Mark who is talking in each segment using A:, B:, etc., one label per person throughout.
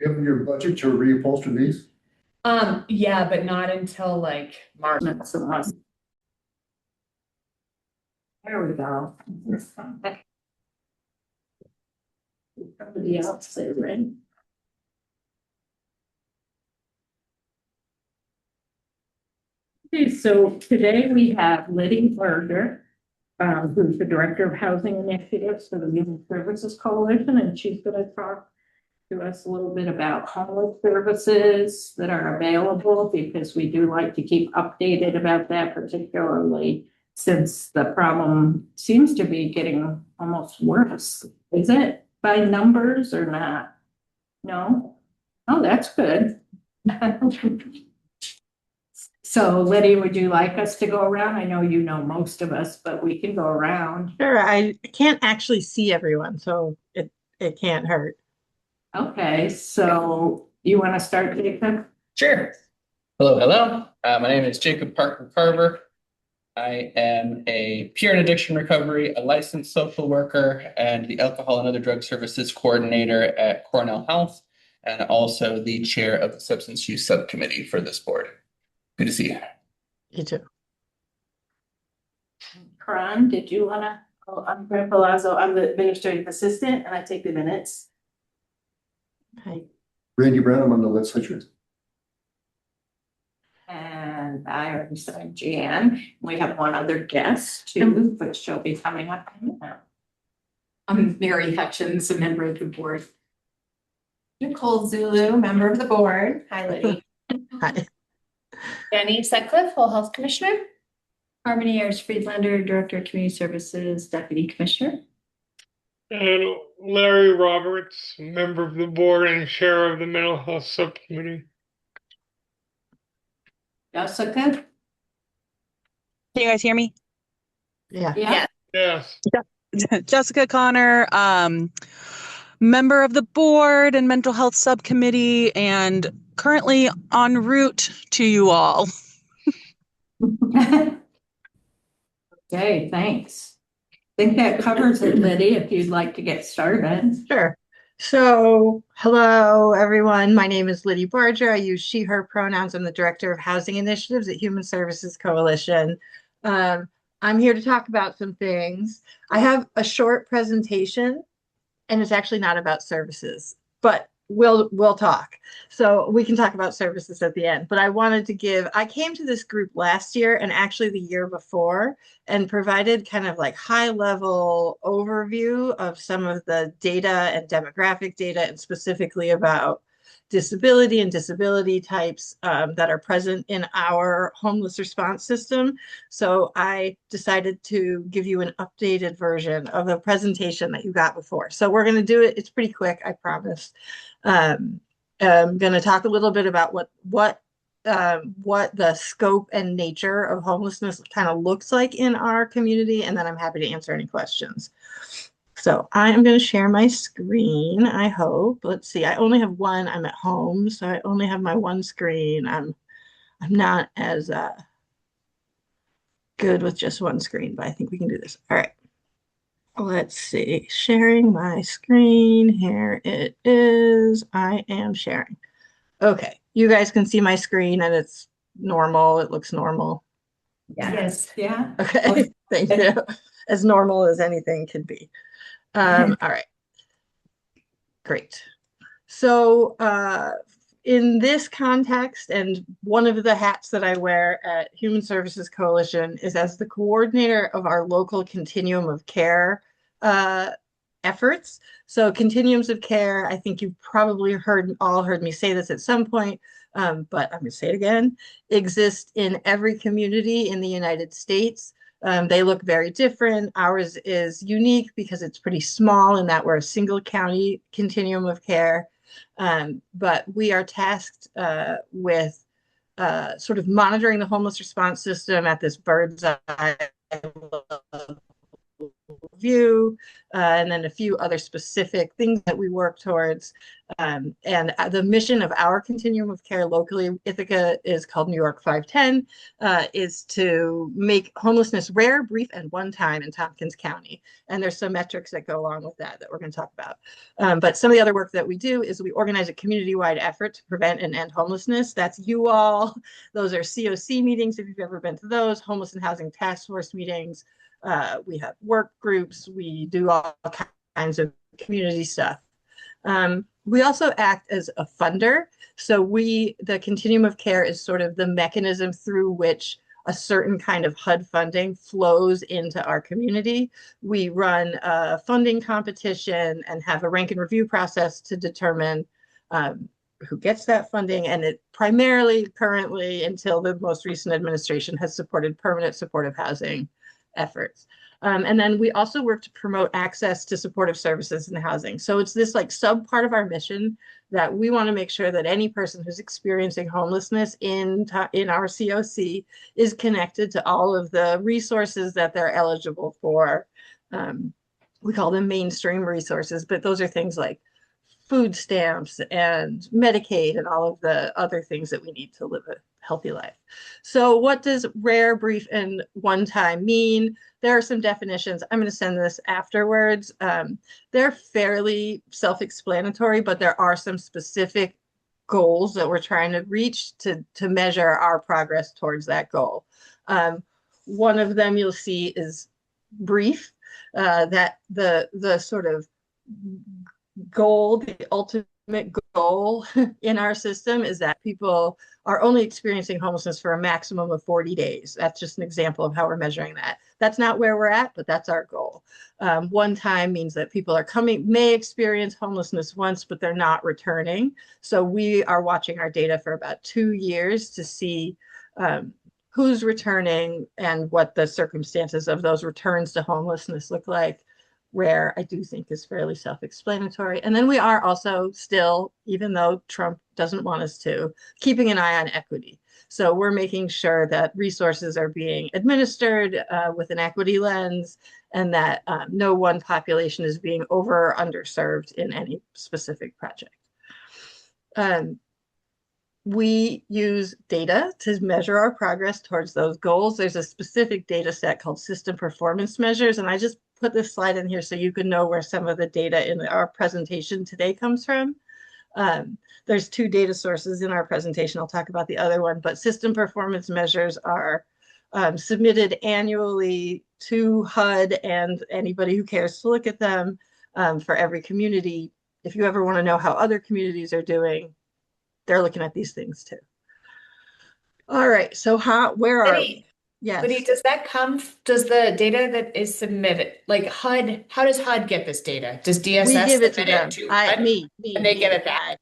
A: You have your budget to reupholster these?
B: Yeah, but not until like March.
C: That's the one. There we go. Somebody else say right. Okay, so today we have Liddy Berger, who's the Director of Housing Initiatives for the Human Services Coalition, and she's going to talk to us a little bit about homeless services that are available, because we do like to keep updated about that, particularly since the problem seems to be getting almost worse. Is it by numbers or not? No? Oh, that's good. So Liddy, would you like us to go around? I know you know most of us, but we can go around.
D: Sure, I can't actually see everyone, so it can't hurt.
C: Okay, so you want to start, Jacob?
E: Sure. Hello. My name is Jacob Parker Carver. I am a peer and addiction recovery, a licensed social worker, and the alcohol and other drug services coordinator at Cornell Health, and also the chair of the substance use subcommittee for this board. Good to see you.
D: You too.
C: Karan, did you want to?
F: Oh, I'm Brent Palazzo. I'm the administrative assistant and I take the minutes.
D: Hi.
A: Randy Brown, I'm on the legislature.
C: And I already said Jan. We have one other guest too, but she'll be coming up in a minute.
B: I'm Mary Hutchins, a member of the board.
G: Nicole Zulu, member of the board. Hi, Liddy.
D: Hi.
G: Jenny Sutcliffe, Whole Health Commissioner.
B: Harmony Ayers Friedlander, Director of Community Services, Deputy Commissioner.
H: And Larry Roberts, member of the board and chair of the mental health subcommittee.
C: Jessica?
I: Can you guys hear me?
D: Yeah.
C: Yeah.
H: Yes.
I: Jessica Connor, member of the board and mental health subcommittee, and currently en route to you all.
C: Okay, thanks. I think that covers it, Liddy, if you'd like to get started.
D: Sure. So, hello, everyone. My name is Liddy Barger. I use she, her pronouns. I'm the Director of Housing Initiatives at Human Services Coalition. I'm here to talk about some things. I have a short presentation, and it's actually not about services, but we'll talk. So we can talk about services at the end. But I came to this group last year and actually the year before and provided kind of like high level overview of some of the data and demographic data, and specifically about disability and disability types that are present in our homeless response system. So I decided to give you an updated version of the presentation that you got before. So we're going to do it. It's pretty quick, I promise. I'm going to talk a little bit about what the scope and nature of homelessness kind of looks like in our community, and then I'm happy to answer any questions. So I am going to share my screen, I hope. Let's see, I only have one. I'm at home, so I only have my one screen. I'm not as good with just one screen, but I think we can do this. All right. Let's see, sharing my screen. Here it is. I am sharing. Okay, you guys can see my screen and it's normal. It looks normal.
C: Yes. Yeah.
D: Okay, thank you. As normal as anything can be. All right, great. So in this context, and one of the hats that I wear at Human Services Coalition is as the coordinator of our local continuum of care efforts. So continuums of care, I think you've probably all heard me say this at some point, but I'm going to say it again, exist in every community in the United States. They look very different. Ours is unique because it's pretty small in that we're a single county continuum of care. But we are tasked with sort of monitoring the homeless response system at this bird's eye review, and then a few other specific things that we work towards. And the mission of our continuum of care locally, Ithaca, is called New York 510, is to make homelessness rare, brief, and one time in Tompkins County. And there's some metrics that go along with that we're going to talk about. But some of the other work that we do is we organize a community-wide effort to prevent and end homelessness. That's you all. Those are COC meetings, if you've ever been to those, homeless and housing task force meetings. We have work groups. We do all kinds of community stuff. We also act as a funder. So the continuum of care is sort of the mechanism through which a certain kind of HUD funding flows into our community. We run a funding competition and have a rank and review process to determine who gets that funding. And it primarily currently, until the most recent administration, has supported permanent supportive housing efforts. And then we also work to promote access to supportive services and housing. So it's this like sub part of our mission that we want to make sure that any person who's experiencing homelessness in our COC is connected to all of the resources that they're eligible for. We call them mainstream resources, but those are things like food stamps and Medicaid and all of the other things that we need to live a healthy life. So what does rare, brief, and one time mean? There are some definitions. I'm going to send this afterwards. They're fairly self-explanatory, but there are some specific goals that we're trying to reach to measure our progress towards that goal. One of them you'll see is brief, that the sort of goal, the ultimate goal in our system is that people are only experiencing homelessness for a maximum of 40 days. That's just an example of how we're measuring that. That's not where we're at, but that's our goal. One time means that people may experience homelessness once, but they're not returning. So we are watching our data for about 2 years to see who's returning and what the circumstances of those returns to homelessness look like. Rare, I do think, is fairly self-explanatory. And then we are also still, even though Trump doesn't want us to, keeping an eye on equity. So we're making sure that resources are being administered with an equity lens, and that no one population is being over or underserved in any specific project. We use data to measure our progress towards those goals. There's a specific data set called system performance measures, and I just put this slide in here so you can know where some of the data in our presentation today comes from. There's 2 data sources in our presentation. I'll talk about the other one, but system performance measures are submitted annually to HUD and anybody who cares to look at them for every community. If you ever want to know how other communities are doing, they're looking at these things too. All right, so where are we? Yes.
G: Liddy, does the data that is submitted, like HUD, how does HUD get this data? Does DSS
D: We give it to
G: submit
D: them.
G: HUD?
D: Me,
G: And they get it back?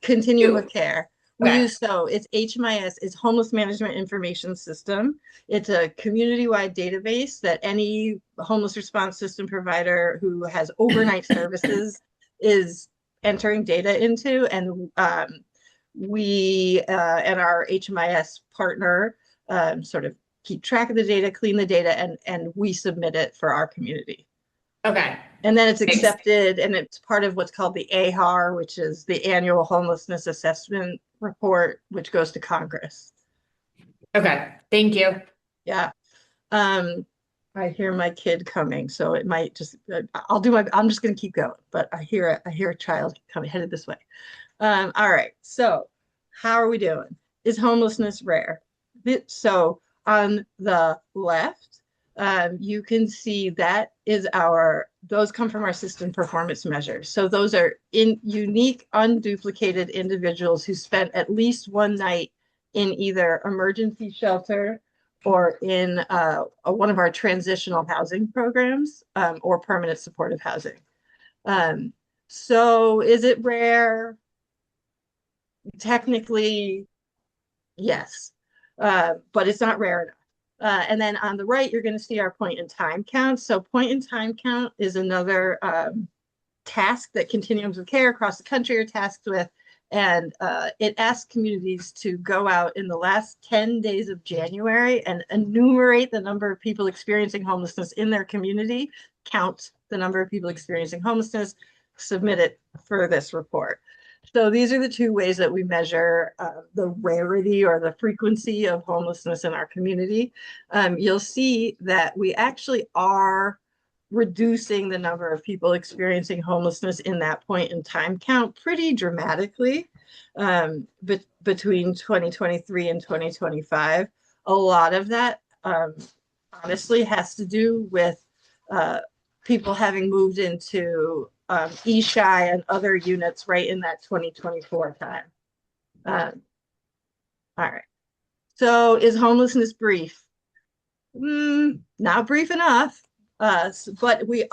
D: Continuum of care.
G: Okay.
D: It's HMIS, it's Homeless Management Information System. It's a community-wide database that any homeless response system provider who has overnight services is entering data into, and we and our HMIS partner sort of keep track of the data, clean the data, and we submit it for our community.
G: Okay.
D: And then it's accepted, and it's part of what's called the AHAR, which is the Annual Homelessness Assessment Report, which goes to Congress.
G: Okay, thank you.
D: Yeah. I hear my kid coming, so it might just, I'm just going to keep going, but I hear a child coming, headed this way. All right, so how are we doing? Is homelessness rare? So on the left, you can see that is those come from our system performance measures. So those are unique, unduplicated individuals who spent at least one night in either emergency shelter or in one of our transitional housing programs or permanent supportive housing. So is it rare? Technically, yes, but it's not rare enough. And then on the right, you're going to see our point in time count. So point in time count is another task that continuums of care across the country are tasked with. And it asked communities to go out in the last 10 days of January and enumerate the number of people experiencing homelessness in their community, count the number of people experiencing homelessness, submit it for this report. So these are the two ways that we measure the rarity or the frequency of homelessness in our community. You'll see that we actually are reducing the number of people experiencing homelessness in that point in time count pretty dramatically between 2023 and 2025. A lot of that honestly has to do with people having moved into ESHI and other units right in that 2024 time. All right. So is homelessness brief? Not brief enough. But we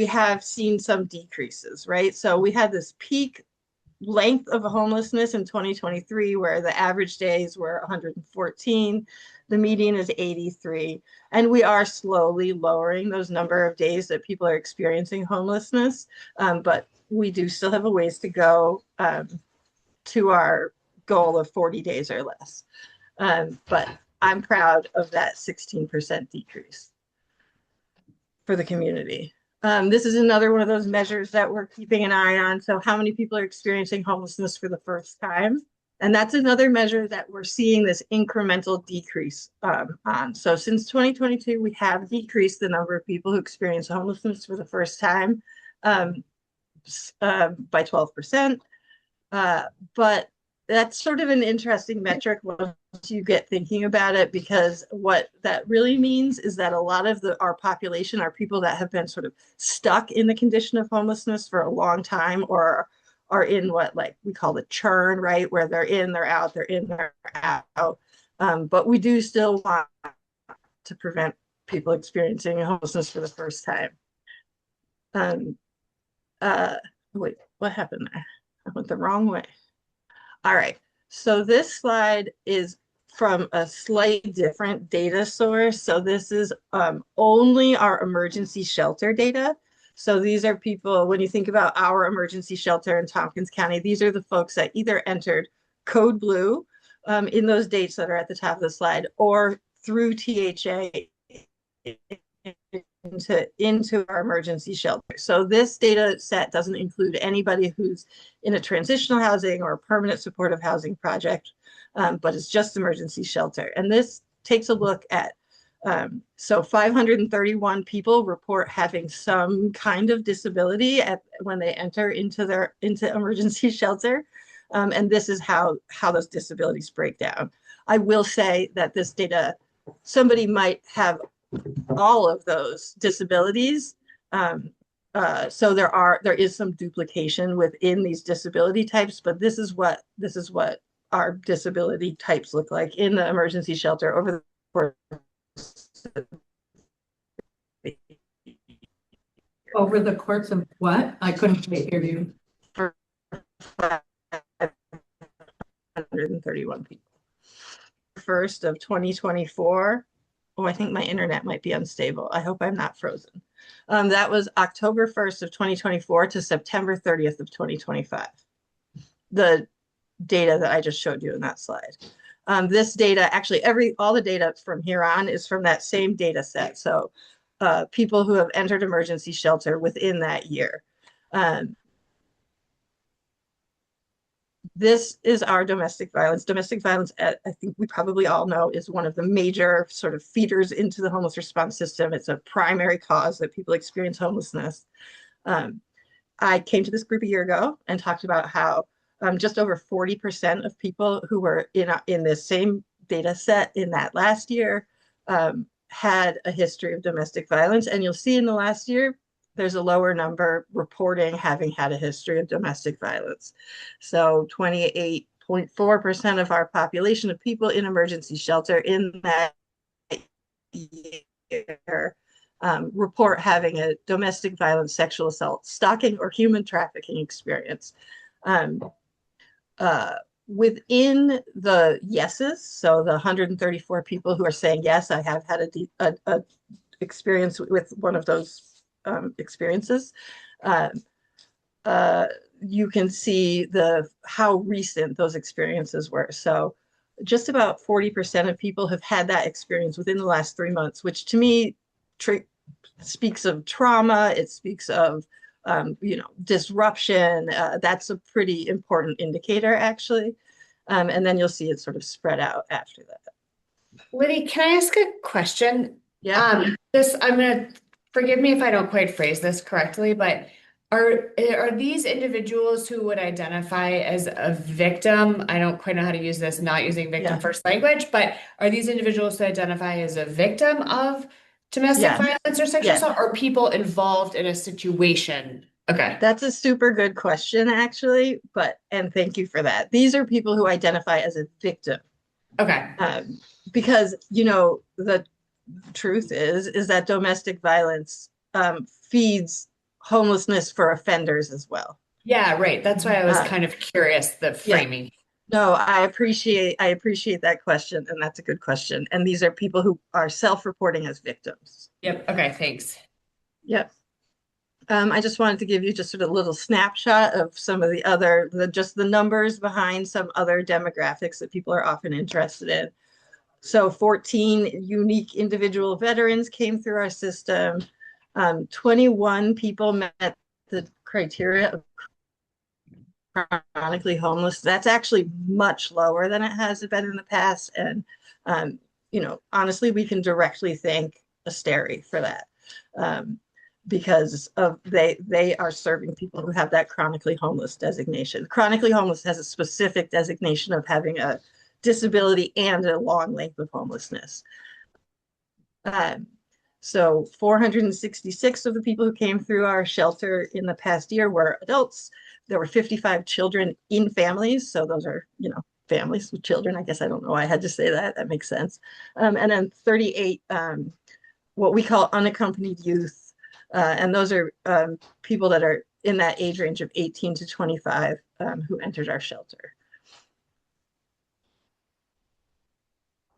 D: have seen some decreases, right? So we had this peak length of homelessness in 2023 where the average days were 114, the median is 83, and we are slowly lowering those number of days that people are experiencing homelessness, but we do still have a ways to go to our goal of 40 days or less. But I'm proud of that 16% decrease for the community. This is another one of those measures that we're keeping an eye on. So how many people are experiencing homelessness for the first time? And that's another measure that we're seeing this incremental decrease on. So since 2022, we have decreased the number of people who experience homelessness for the first time by 12%. But that's sort of an interesting metric once you get thinking about it, because what that really means is that a lot of our population are people that have been sort of stuck in the condition of homelessness for a long time, or are in what like we call the churn, right? Where they're in, they're out, they're in, they're out. But we do still want to prevent people experiencing homelessness for the first time. Wait, what happened there? I went the wrong way. All right, so this slide is from a slightly different data source. So this is only our emergency shelter data. So these are people, when you think about our emergency shelter in Tompkins County, these are the folks that either entered code blue in those dates that are at the top of the slide, or through THA into our emergency shelter. So this data set doesn't include anybody who's in a transitional housing or permanent supportive housing project, but it's just emergency shelter. And this takes a look at, so 531 people report having some kind of disability when they enter into emergency shelter. And this is how those disabilities break down. I will say that this data, somebody might have all of those disabilities. So there is some duplication within these disability types, but this is what our disability types look like in the emergency shelter over the course.
J: Over the course of what? I couldn't hear you.
D: 531 people. First of 2024. Oh, I think my internet might be unstable. I hope I'm not frozen. That was October 1st of 2024 to September 30th of 2025. The data that I just showed you in that slide. This data, actually all the data from here on is from that same data set. So people who have entered emergency shelter within that year. This is our domestic violence. Domestic violence, I think we probably all know, is one of the major sort of feeders into the homeless response system. It's a primary cause that people experience homelessness. I came to this group a year ago and talked about how just over 40% of people who were in this same data set in that last year had a history of domestic violence. And you'll see in the last year, there's a lower number reporting having had a history of domestic violence. So 28.4% of our population of people in emergency shelter in that year report having a domestic violence, sexual assault, stalking, or human trafficking experience. Within the yeses, so the 134 people who are saying, yes, I have had a experience with one of those experiences. you can see how recent those experiences were. So just about 40% of people have had that experience within the last 3 months, which to me speaks of trauma. It speaks of disruption. That's a pretty important indicator, actually. And then you'll see it sort of spread out after that.
G: Liddy, can I ask a question?
D: Yeah.
G: I'm gonna forgive me if I don't quite phrase this correctly, but are these individuals who would identify as a victim? I don't quite know how to use this, not using victim
D: Yeah.
G: first language, but are these individuals who identify as a victim of domestic
D: Yes.
G: violence or sexual
D: Yes.
G: assault, or people involved in a situation? Okay.
D: That's a super good question, actually, and thank you for that. These are people who identify as a victim.
G: Okay.
D: Because, the truth is that domestic violence feeds homelessness for offenders as well.
G: Yeah, right. That's why I was kind of curious, the framing.
D: No, I appreciate that question, and that's a good question. And these are people who are self-reporting as victims.
G: Yep. Okay, thanks.
D: Yep. I just wanted to give you just sort of a little snapshot of some of just the numbers behind some other demographics that people are often interested in. So 14 unique individual veterans came through our system. 21 people met the criteria of chronically homeless. That's actually much lower than it has been in the past. And, honestly, we can directly thank Asteri for that. Because they are serving people who have that chronically homeless designation. Chronically homeless has a specific designation of having a disability and a long length of homelessness. So 466 of the people who came through our shelter in the past year were adults. There were 55 children in families. So those are, families with children. I guess I don't know why I had to say that. That makes sense. And then 38 what we call unaccompanied youth. And those are people that are in that age range of 18 to 25 who entered our shelter.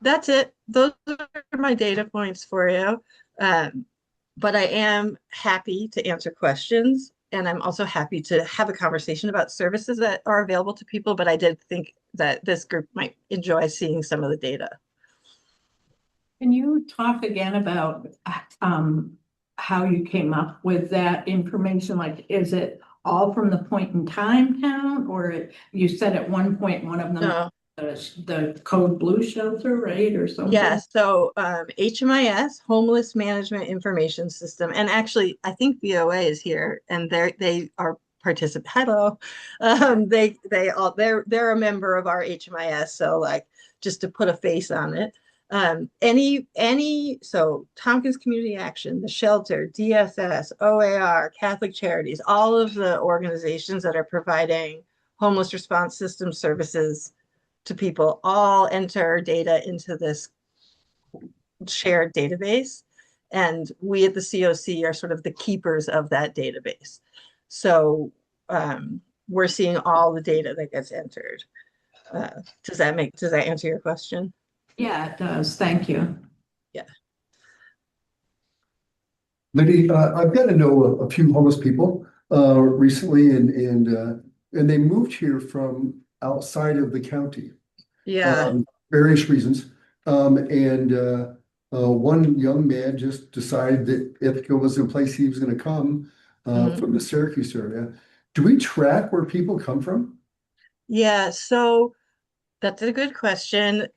D: That's it. Those are my data points for you. But I am happy to answer questions. And I'm also happy to have a conversation about services that are available to people. But I did think that this group might enjoy seeing some of the data.
J: Can you talk again about how you came up with that information? Like, is it all from the point in time count, or you said at one point one of them,
D: No.
J: the Code Blue shelter, right, or something?
D: Yeah, so HMIS, Homeless Management Information System, and actually I think VOA is here, and they are participant. Hello, they're a member of our HMIS, so like just to put a face on it. So Tompkins Community Action, the shelter, DSS, OAR, Catholic Charities, all of the organizations that are providing homeless response system services to people all enter data into this shared database. And we at the COC are sort of the keepers of that database. So we're seeing all the data that gets entered. Does that answer your question?
J: Yeah, it does. Thank you.
D: Yeah.
A: Liddy, I've got to know a few homeless people recently, and they moved here from outside of the county.
D: Yeah.
A: Various reasons. One young man just decided that Ithaca was in place he was going to come from the Syracuse area. Do we track where people come from?
D: Yeah, so that's a good question.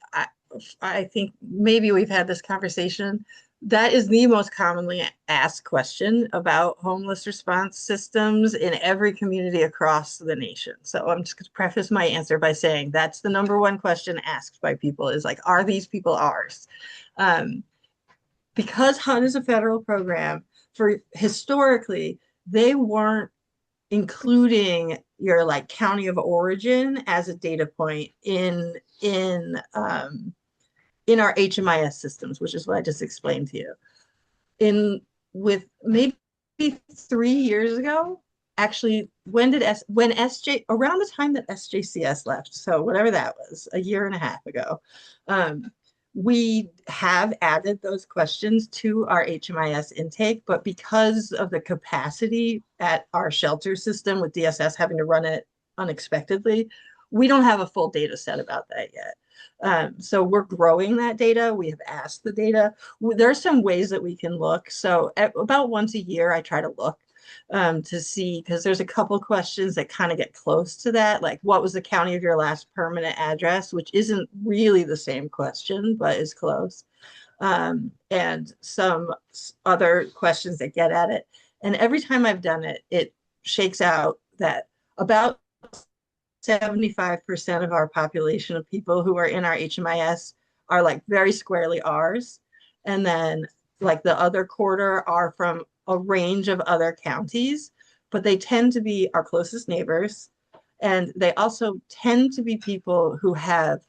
D: I think maybe we've had this conversation. That is the most commonly asked question about homeless response systems in every community across the nation. So I'm just going to preface my answer by saying that's the number one question asked by people is like, are these people ours? Because HUD is a federal program, historically, they weren't including your like county of origin as a data point in our HMIS systems, which is what I just explained to you. With maybe 3 years ago, actually, around the time that SJCS left, so whatever that was, a year and a half ago, We have added those questions to our HMIS intake, but because of the capacity at our shelter system with DSS having to run it unexpectedly, we don't have a full data set about that yet. So we're growing that data. We have asked the data. There are some ways that we can look. So about once a year, I try to look to see, because there's a couple questions that kind of get close to that, like what was the county of your last permanent address, which isn't really the same question, but is close. And some other questions that get at it. And every time I've done it, it shakes out that about 75% of our population of people who are in our HMIS are like very squarely ours. And then like the other quarter are from a range of other counties, but they tend to be our closest neighbors. And they also tend to be people who have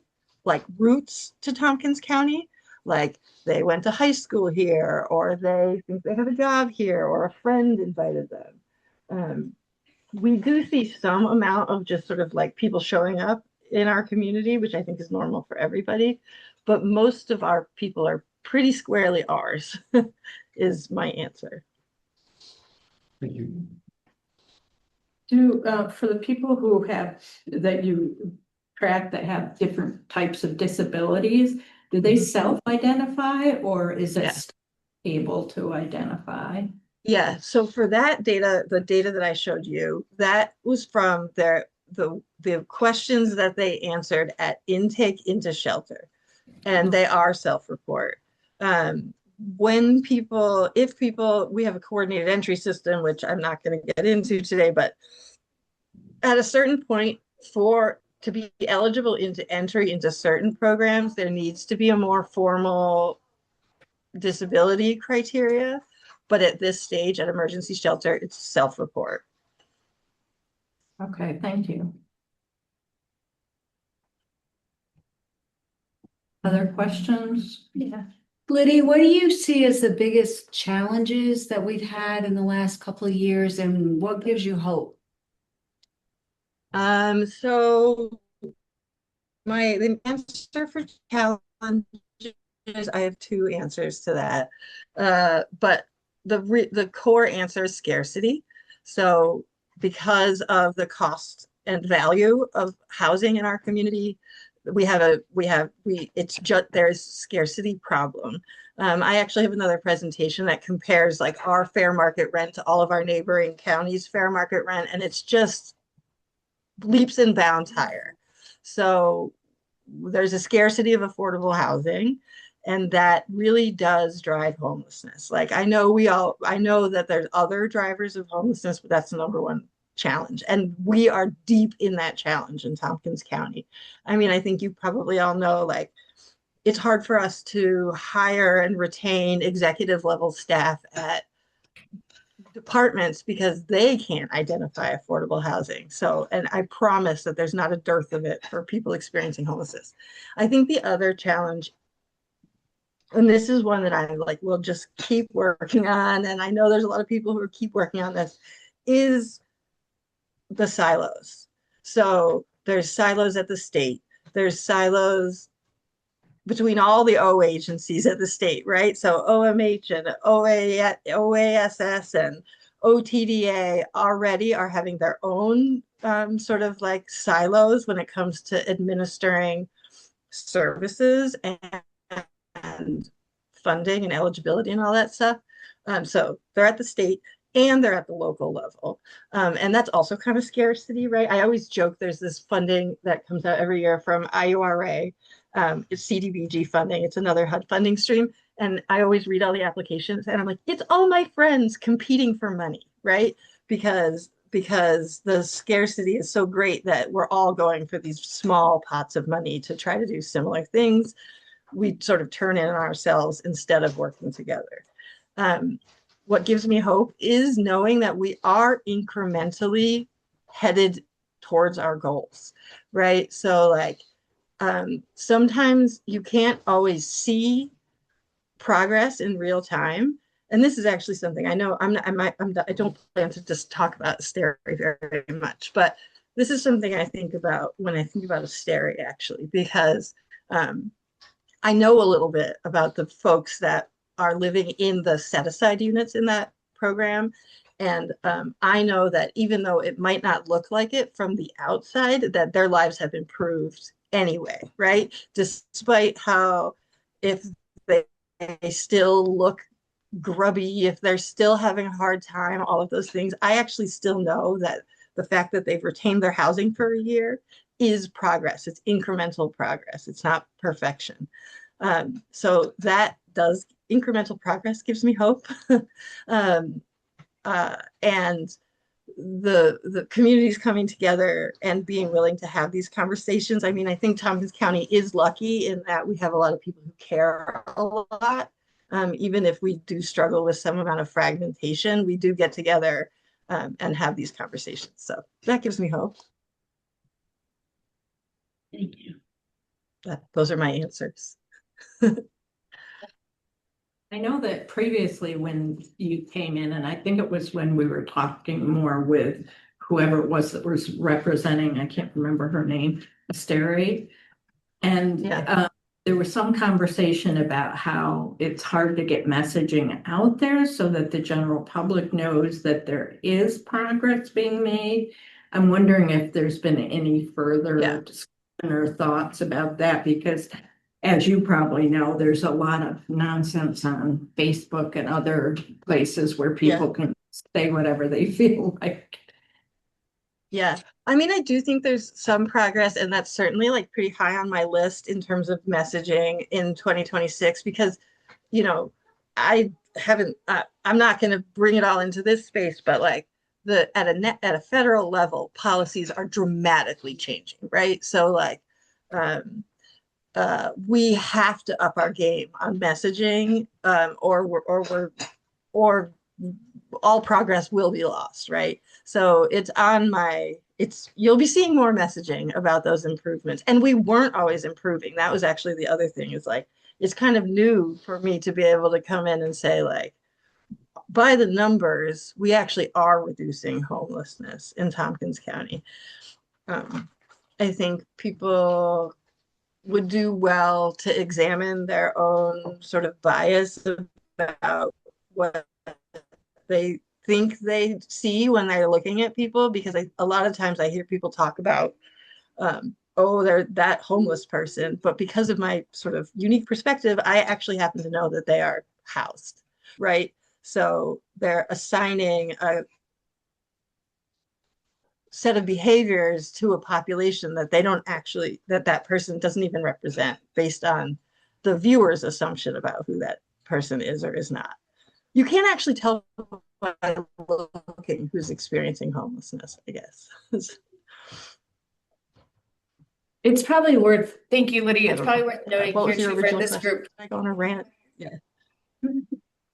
D: like roots to Tompkins County, like they went to high school here, or they think they have a job here, or a friend invited them. We do see some amount of just sort of like people showing up in our community, which I think is normal for everybody, but most of our people are pretty squarely ours, is my answer.
A: Thank you.
J: For the people who have, that you track that have different types of disabilities, do they self-identify or is it able to identify?
D: Yeah, so for that data, the data that I showed you, that was from the questions that they answered at intake into shelter, and they are self-report. When people, if people, we have a coordinated entry system, which I'm not going to get into today, but at a certain point, to be eligible into entry into certain programs, there needs to be a more formal disability criteria. But at this stage, at emergency shelter, it's self-report.
J: Okay, thank you. Other questions?
B: Yeah. Liddy, what do you see as the biggest challenges that we've had in the last couple of years, and what gives you hope?
D: So the answer for challenges, I have two answers to that. But the core answer is scarcity. So because of the cost and value of housing in our community, it's just, there's scarcity problem. I actually have another presentation that compares like our fair market rent to all of our neighboring counties' fair market rent, and it's just leaps and bounds higher. So there's a scarcity of affordable housing, and that really does drive homelessness. Like I know that there's other drivers of homelessness, but that's the number one challenge. And we are deep in that challenge in Tompkins County. I mean, I think you probably all know, like, it's hard for us to hire and retain executive level staff at departments because they can't identify affordable housing. So, and I promise that there's not a dearth of it for people experiencing homelessness. I think the other challenge, and this is one that I like will just keep working on, and I know there's a lot of people who keep working on this, is the silos. So there's silos at the state, there's silos between all the O agencies at the state, right? So OMH and OASS and OTDA already are having their own sort of like silos when it comes to administering services and funding and eligibility and all that stuff. So they're at the state and they're at the local level. And that's also kind of scarcity, right? I always joke there's this funding that comes out every year from IURA. It's CDBG funding. It's another HUD funding stream. And I always read all the applications and I'm like, it's all my friends competing for money, right? Because the scarcity is so great that we're all going for these small pots of money to try to do similar things. We sort of turn in on ourselves instead of working together. What gives me hope is knowing that we are incrementally headed towards our goals, right? So like, sometimes you can't always see progress in real time. And this is actually something I know I don't plan to just talk about Asteri very much, but this is something I think about when I think about Asteri actually, because I know a little bit about the folks that are living in the set aside units in that program. And I know that even though it might not look like it from the outside, that their lives have improved anyway, right? Despite how, if they still look grubby, if they're still having a hard time, all of those things, I actually still know that the fact that they've retained their housing for a year is progress. It's incremental progress. It's not perfection. So that does incremental progress gives me hope. um, and the communities coming together and being willing to have these conversations. I mean, I think Tompkins County is lucky in that we have a lot of people who care a lot. Even if we do struggle with some amount of fragmentation, we do get together and have these conversations. So that gives me hope.
B: Thank you.
D: Those are my answers.
J: I know that previously when you came in, and I think it was when we were talking more with whoever it was that was representing, I can't remember her name, Asteri. And there was some conversation about how it's hard to get messaging out there so that the general public knows that there is progress being made. I'm wondering if there's been any further discussion or thoughts about that, because as you probably know, there's a lot of nonsense on Facebook and other places where people can say whatever they feel like.
D: Yeah, I mean, I do think there's some progress, and that's certainly like pretty high on my list in terms of messaging in 2026, because, you know, I haven't, I'm not going to bring it all into this space, but like at a federal level, policies are dramatically changing, right? So like, we have to up our game on messaging, or all progress will be lost, right? So you'll be seeing more messaging about those improvements. And we weren't always improving. That was actually the other thing, is like, it's kind of new for me to be able to come in and say, like, by the numbers, we actually are reducing homelessness in Tompkins County. I think people would do well to examine their own sort of bias about what they think they see when they're looking at people, because a lot of times I hear people talk about, oh, they're that homeless person, but because of my sort of unique perspective, I actually happen to know that they are housed, right? So they're assigning a set of behaviors to a population that they don't actually, that person doesn't even represent, based on the viewer's assumption about who that person is or is not. You can't actually tell by looking who's experiencing homelessness, I guess.
G: It's probably worth, thank you, Lydia. It's probably worth noting
D: What
G: here
D: was your
G: too for
D: original
G: this
D: question?
G: group.
D: I go on a rant. Yeah.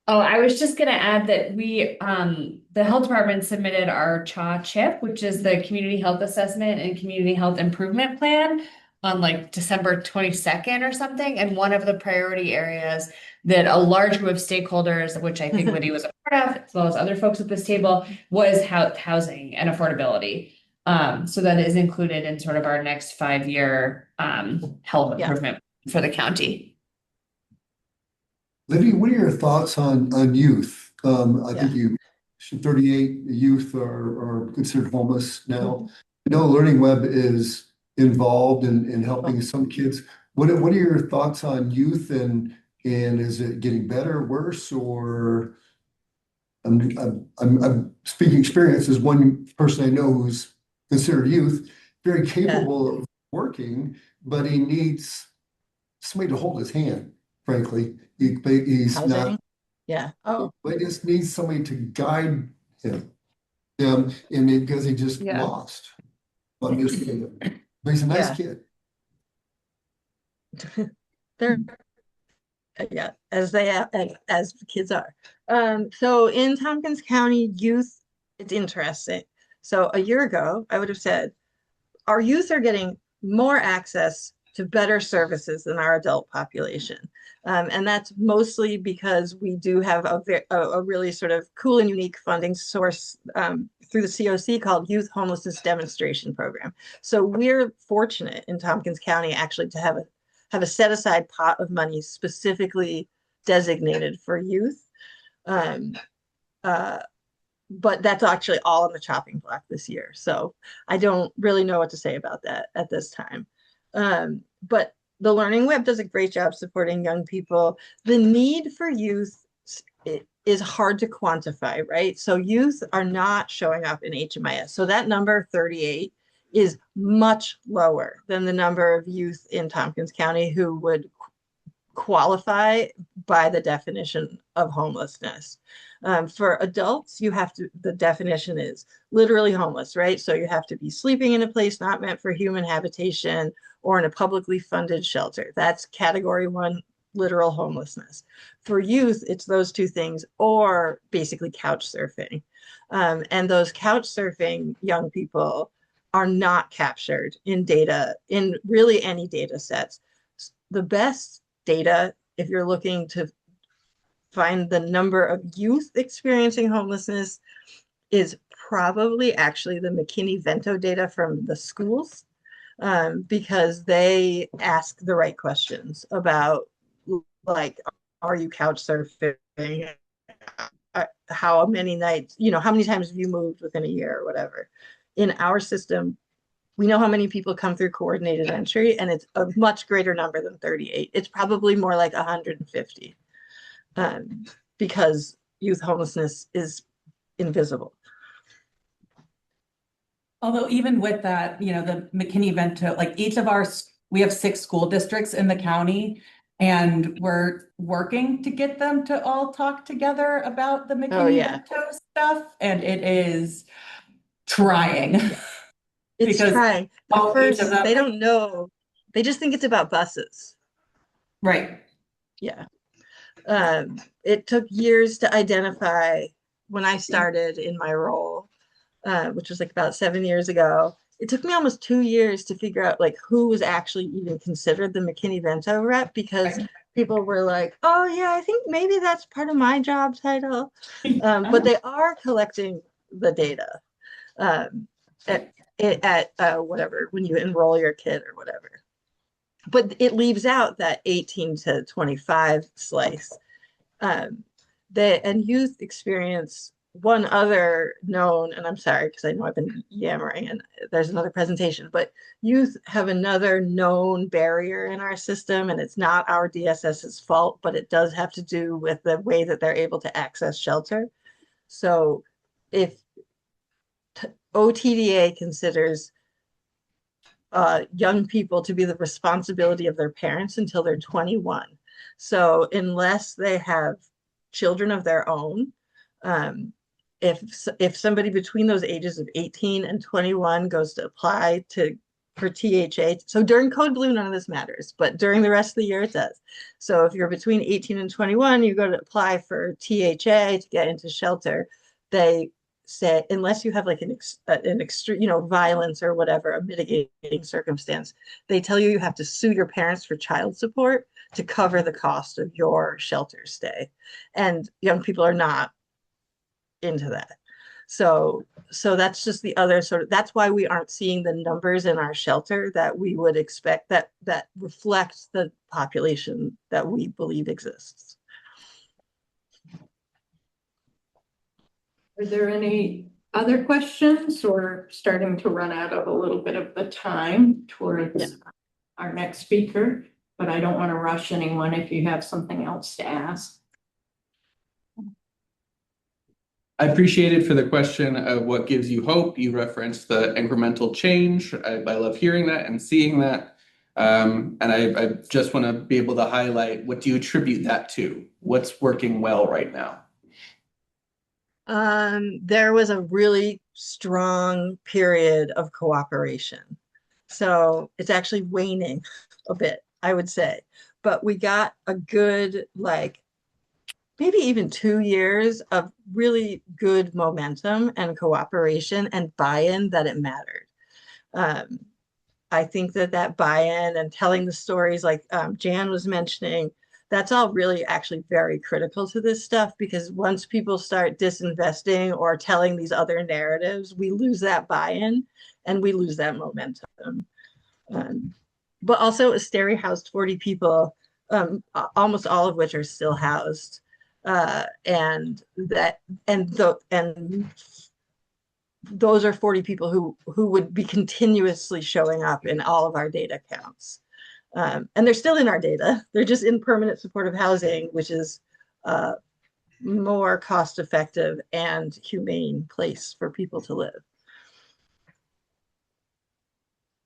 G: Oh, I was just gonna add that the health department submitted our CHA chip, which is the community health assessment and community health improvement plan, on like December 22nd or something. And one of the priority areas that a large group of stakeholders, which I think Lydia was a part of, as well as other folks at this table, was housing and affordability. So that is included in sort of our next 5-year health improvement for the county.
A: Lydia, what are your thoughts on youth? I think you 38 youth are considered homeless now. I know Learning Web is involved in helping some kids. What are your thoughts on youth, and is it getting better, worse, or I'm speaking experience as one person I know who's considered youth, very capable of working, but he needs somebody to hold his hand, frankly. He's
D: Housing?
A: not,
D: Oh,
A: he just needs somebody to guide him. And because he just lost. I'm just kidding. But he's a nice kid.
D: they're as kids are. So in Tompkins County, youth, it's interesting. So a year ago, I would have said our youth are getting more access to better services than our adult population. And that's mostly because we do have a really sort of cool and unique funding source through the COC called Youth Homelessness Demonstration Program. So we're fortunate in Tompkins County actually to have have a set aside pot of money specifically designated for youth. Um, but that's actually all on the chopping block this year. So I don't really know what to say about that at this time. But the Learning Web does a great job supporting young people. The need for youth is hard to quantify, right? So youth are not showing up in HMIS. So that number 38 is much lower than the number of youth in Tompkins County who would qualify by the definition of homelessness. For adults, the definition is literally homeless, right? So you have to be sleeping in a place not meant for human habitation or in a publicly funded shelter. That's category 1, literal homelessness. For youth, it's those two things, or basically couch surfing. And those couch surfing young people are not captured in data, in really any data sets. The best data, if you're looking to find the number of youth experiencing homelessness, is probably actually the McKinney-Vento data from the schools, because they ask the right questions about, like, are you couch surfing? How many nights, how many times have you moved within a year or whatever? In our system, we know how many people come through coordinated entry, and it's a much greater number than 38. It's probably more like 150, because youth homelessness is invisible.
K: Although even with that, the McKinney-Vento, like we have 6 school districts in the county, and we're working to get them to all talk together about the McKinney-Vento stuff, and it is trying.
D: It's trying. At first, they don't know. They just think it's about buses.
K: Right.
D: Yeah. It took years to identify when I started in my role, which was like about 7 years ago. It took me almost 2 years to figure out like who was actually even considered the McKinney-Vento rep, because people were like, oh yeah, I think maybe that's part of my job title. But they are collecting the data. At whatever, when you enroll your kid or whatever. But it leaves out that 18 to 25 slice. And youth experience one other known, and I'm sorry, because I know I've been yammering and there's another presentation, but youth have another known barrier in our system, and it's not our DSS's fault, but it does have to do with the way that they're able to access shelter. So if OTDA considers young people to be the responsibility of their parents until they're 21. So unless they have children of their own, if somebody between those ages of 18 and 21 goes to apply for THA, so during Code Blue, none of this matters, but during the rest of the year, it does. So if you're between 18 and 21, you go to apply for THA to get into shelter, they say, unless you have like an extreme, violence or whatever, a mitigating circumstance, they tell you have to sue your parents for child support to cover the cost of your shelter stay. And young people are not into that. So that's just the other that's why we aren't seeing the numbers in our shelter that we would expect that reflect the population that we believe exists.
J: Are there any other questions, or starting to run out of a little bit of the time towards our next speaker? But I don't want to rush anyone if you have something else to ask.
E: I appreciate it for the question of what gives you hope. You referenced the incremental change. I love hearing that and seeing that. And I just want to be able to highlight, what do you attribute that to? What's working well right now?
D: There was a really strong period of cooperation. So it's actually waning a bit, I would say. But we got a good, maybe even 2 years of really good momentum and cooperation and buy-in that it mattered. I think that buy-in and telling the stories like Jan was mentioning, that's all really actually very critical to this stuff, because once people start disinvesting or telling these other narratives, we lose that buy-in and we lose that momentum. but also Asteria housed 40 people, almost all of which are still housed. And those are 40 people who would be continuously showing up in all of our data counts. And they're still in our data. They're just in permanent supportive housing, which is more cost effective and humane place for people to live.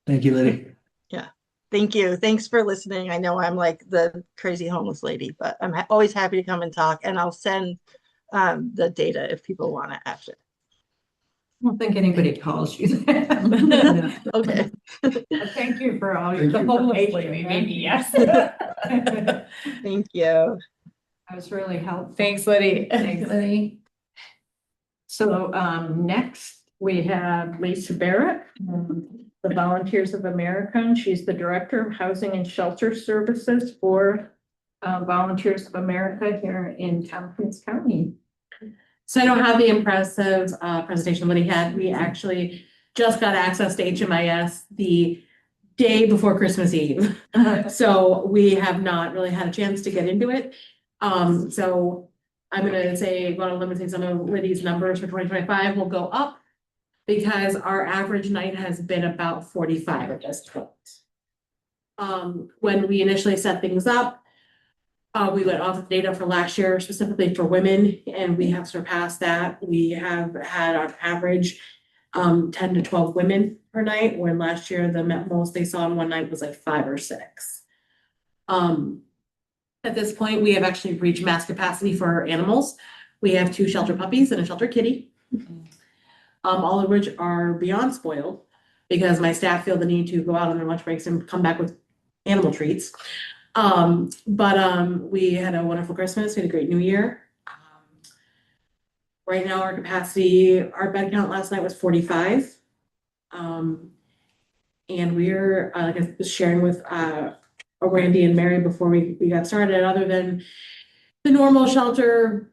L: Thank you, Liddy.
D: Yeah. Thank you. Thanks for listening. I know I'm like the crazy homeless lady, but I'm always happy to come and talk, and I'll send the data if people want it after.
J: I don't think anybody calls you that.
D: Okay.
J: Thank you for all
A: Thank
J: your
A: you.
J: information.
G: Maybe, yes.
D: Thank you.
J: That was really helpful.
G: Thanks, Liddy.
J: Thanks,
G: Liddy.
J: So next we have Lisa Barrett, the Volunteers of America, and she's the Director of Housing and Shelter Services for Volunteers of America here in Tompkins County.
F: So I don't have the impressive presentation that he had. We actually just got access to HMIS the day before Christmas Eve. So we have not really had a chance to get into it. So I'm gonna say, going to limit some of Liddy's numbers for 2025 will go up because our average night has been about 45 at this point. When we initially set things up, we went off of data for last year specifically for women, and we have surpassed that. We have had on average 10 to 12 women per night, when last year the most they saw in one night was like 5 or 6. At this point, we have actually reached max capacity for animals. We have 2 shelter puppies and a shelter kitty, all of which are beyond spoiled because my staff feel the need to go out on their lunch breaks and come back with animal treats. We had a wonderful Christmas. We had a great New Year. Right now, our capacity, our bed count last night was 45. And we're, like I was sharing with Randy and Mary before we got started, other than the normal shelter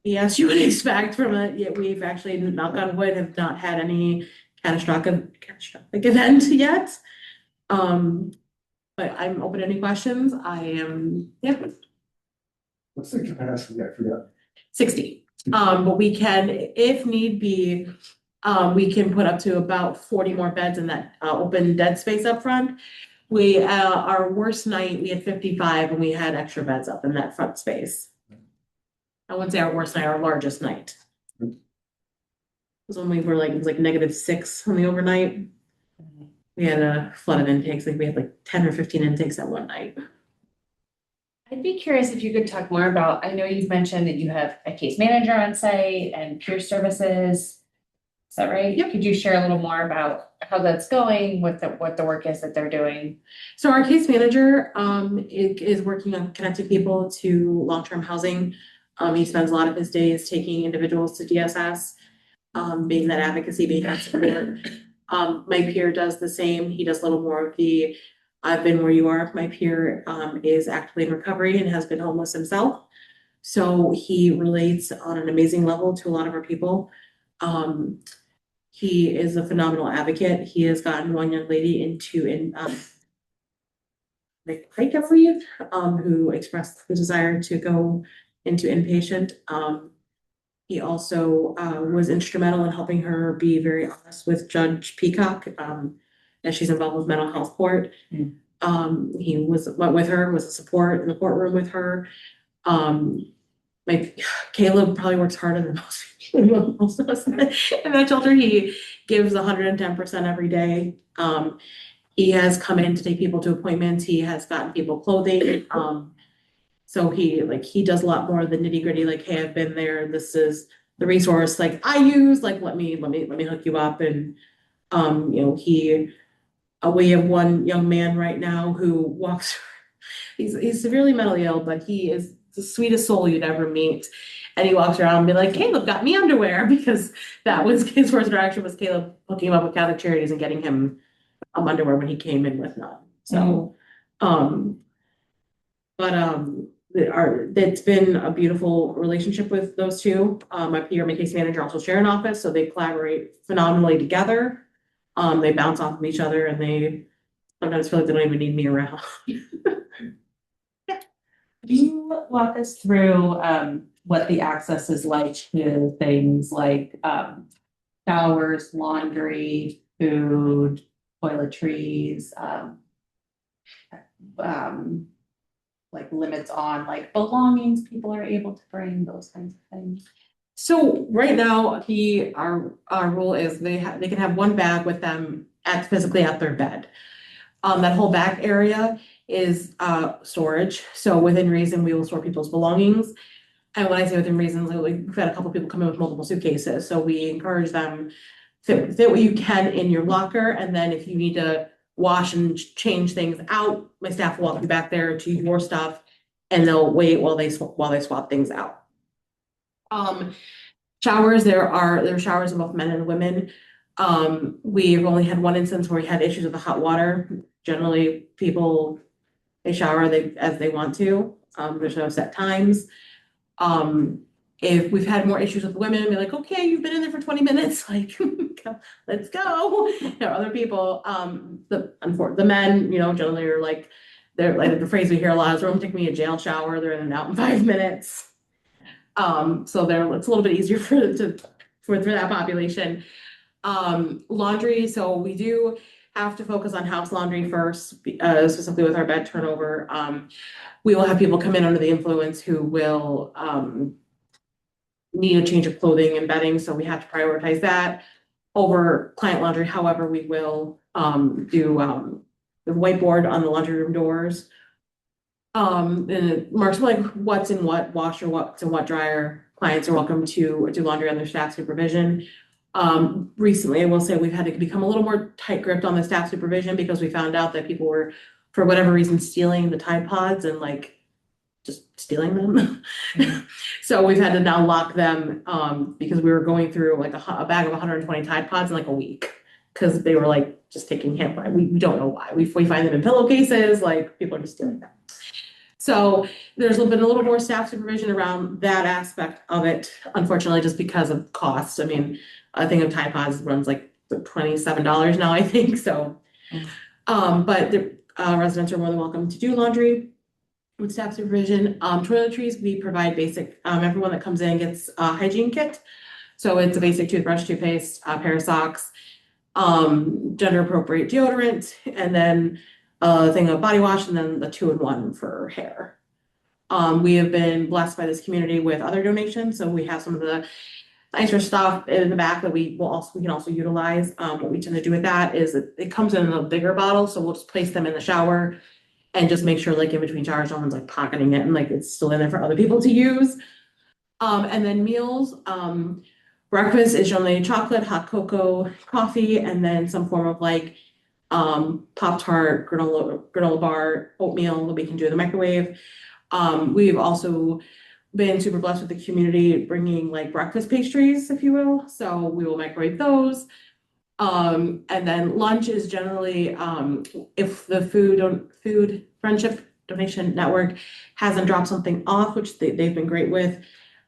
F: BS you would expect from it, yet we've actually, knock on wood, have not had any catastrophic event yet. But I'm open to any questions. I am, yeah.
A: What's the capacity? I forgot.
F: 60. But we can, if need be, we can put up to about 40 more beds in that open dead space up front. We, our worst night, we had 55 and we had extra beds up in that front space. I wouldn't say our worst night, our largest night. It was when we were like, it was like -6 on the overnight. We had a flood of intakes, like we had like 10 or 15 intakes at one night.
G: I'd be curious if you could talk more about, I know you've mentioned that you have a case manager on site and peer services. Is that right?
F: Yep.
G: Could you share a little more about how that's going, what the work is that they're doing?
F: So our case manager is working on connecting people to long-term housing. He spends a lot of his days taking individuals to DSS, being that advocacy, being that support. My peer does the same. He does a little more of the I've been where you are. My peer is actively in recovery and has been homeless himself. So he relates on an amazing level to a lot of our people. He is a phenomenal advocate. He has gotten one young lady into I believe, who expressed the desire to go into inpatient. He also was instrumental in helping her be very honest with Judge Peacock, as she's involved with mental health court. He went with her, was a support in the courtroom with her. Caleb probably works harder than most of us in that shelter. He gives 110% every day. He has come in to take people to appointments. He has gotten people clothing. So he does a lot more of the nitty gritty, like, hey, I've been there. This is the resource like I use, like, let me hook you up. And, we have one young man right now who walks, he's severely mentally ill, but he is the sweetest soul you'd ever meet. And he walks around and be like, Caleb got me underwear, because that was his first interaction, was Caleb hooking him up with Catholic Charities and getting him underwear when he came in with none. So, it's been a beautiful relationship with those two. My peer, my case manager, also share an office, so they collaborate phenomenally together. They bounce off of each other, and sometimes feel like they don't even need me around.
K: Can you walk us through what the access is like to things like showers, laundry, food, toiletries, like limits on like belongings people are able to bring, those kinds of things?
F: So right now, our rule is they can have one bag with them physically at their bed. That whole back area is storage. So within reason, we will store people's belongings. And when I say within reason, we've had a couple people come in with multiple suitcases. So we encourage them fit what you can in your locker, and then if you need to wash and change things out, my staff will walk you back there to your stuff, and they'll wait while they swap things out. Showers, there are showers of both men and women. We've only had one instance where we had issues with the hot water. Generally, people, they shower as they want to. There's no set times. If we've had more issues with women, be like, okay, you've been in there for 20 minutes, like, let's go. There are other people, the men, generally are like, they're like the phrase we hear a lot is, "Don't take me a jail shower." They're in and out in 5 minutes. So it's a little bit easier for that population. Laundry, so we do have to focus on house laundry first, specifically with our bed turnover. We will have people come in under the influence who will need a change of clothing and bedding, so we have to prioritize that over client laundry. However, we will do the whiteboard on the laundry room doors. And it marks like what's in what washer, what's in what dryer. Clients are welcome to do laundry under staff supervision. Recently, I will say we've had to become a little more tight gripped on the staff supervision because we found out that people were, for whatever reason, stealing the Tide Pods and like just stealing them. So we've had to now lock them because we were going through like a bag of 120 Tide Pods in like a week because they were like just taking him. We don't know why. We find them in pillowcases, like people are just stealing them. So there's been a little more staff supervision around that aspect of it, unfortunately, just because of cost. I mean, a thing of Tide Pods runs like $27 now, I think. So, but the residents are more than welcome to do laundry with staff supervision. Toiletries, we provide basic, everyone that comes in gets a hygiene kit. So it's a basic toothbrush, toothpaste, a pair of socks, gender appropriate deodorant, and then a thing of body wash, and then the 2-in-1 for hair. We have been blessed by this community with other donations. So we have some of the nicer stuff in the back that we can also utilize. What we tend to do with that is it comes in a bigger bottle. So we'll just place them in the shower and just make sure like in between showers, no one's like pocketing it and like it's still in there for other people to use. And then meals, breakfast is generally chocolate, hot cocoa, coffee, and then some form of like Pop-Tart, granola bar, oatmeal that we can do in the microwave. We've also been super blessed with the community bringing like breakfast pastries, if you will. So we will microwave those. And then lunch is generally, if the Food Friendship Donation Network hasn't dropped something off, which they've been great with,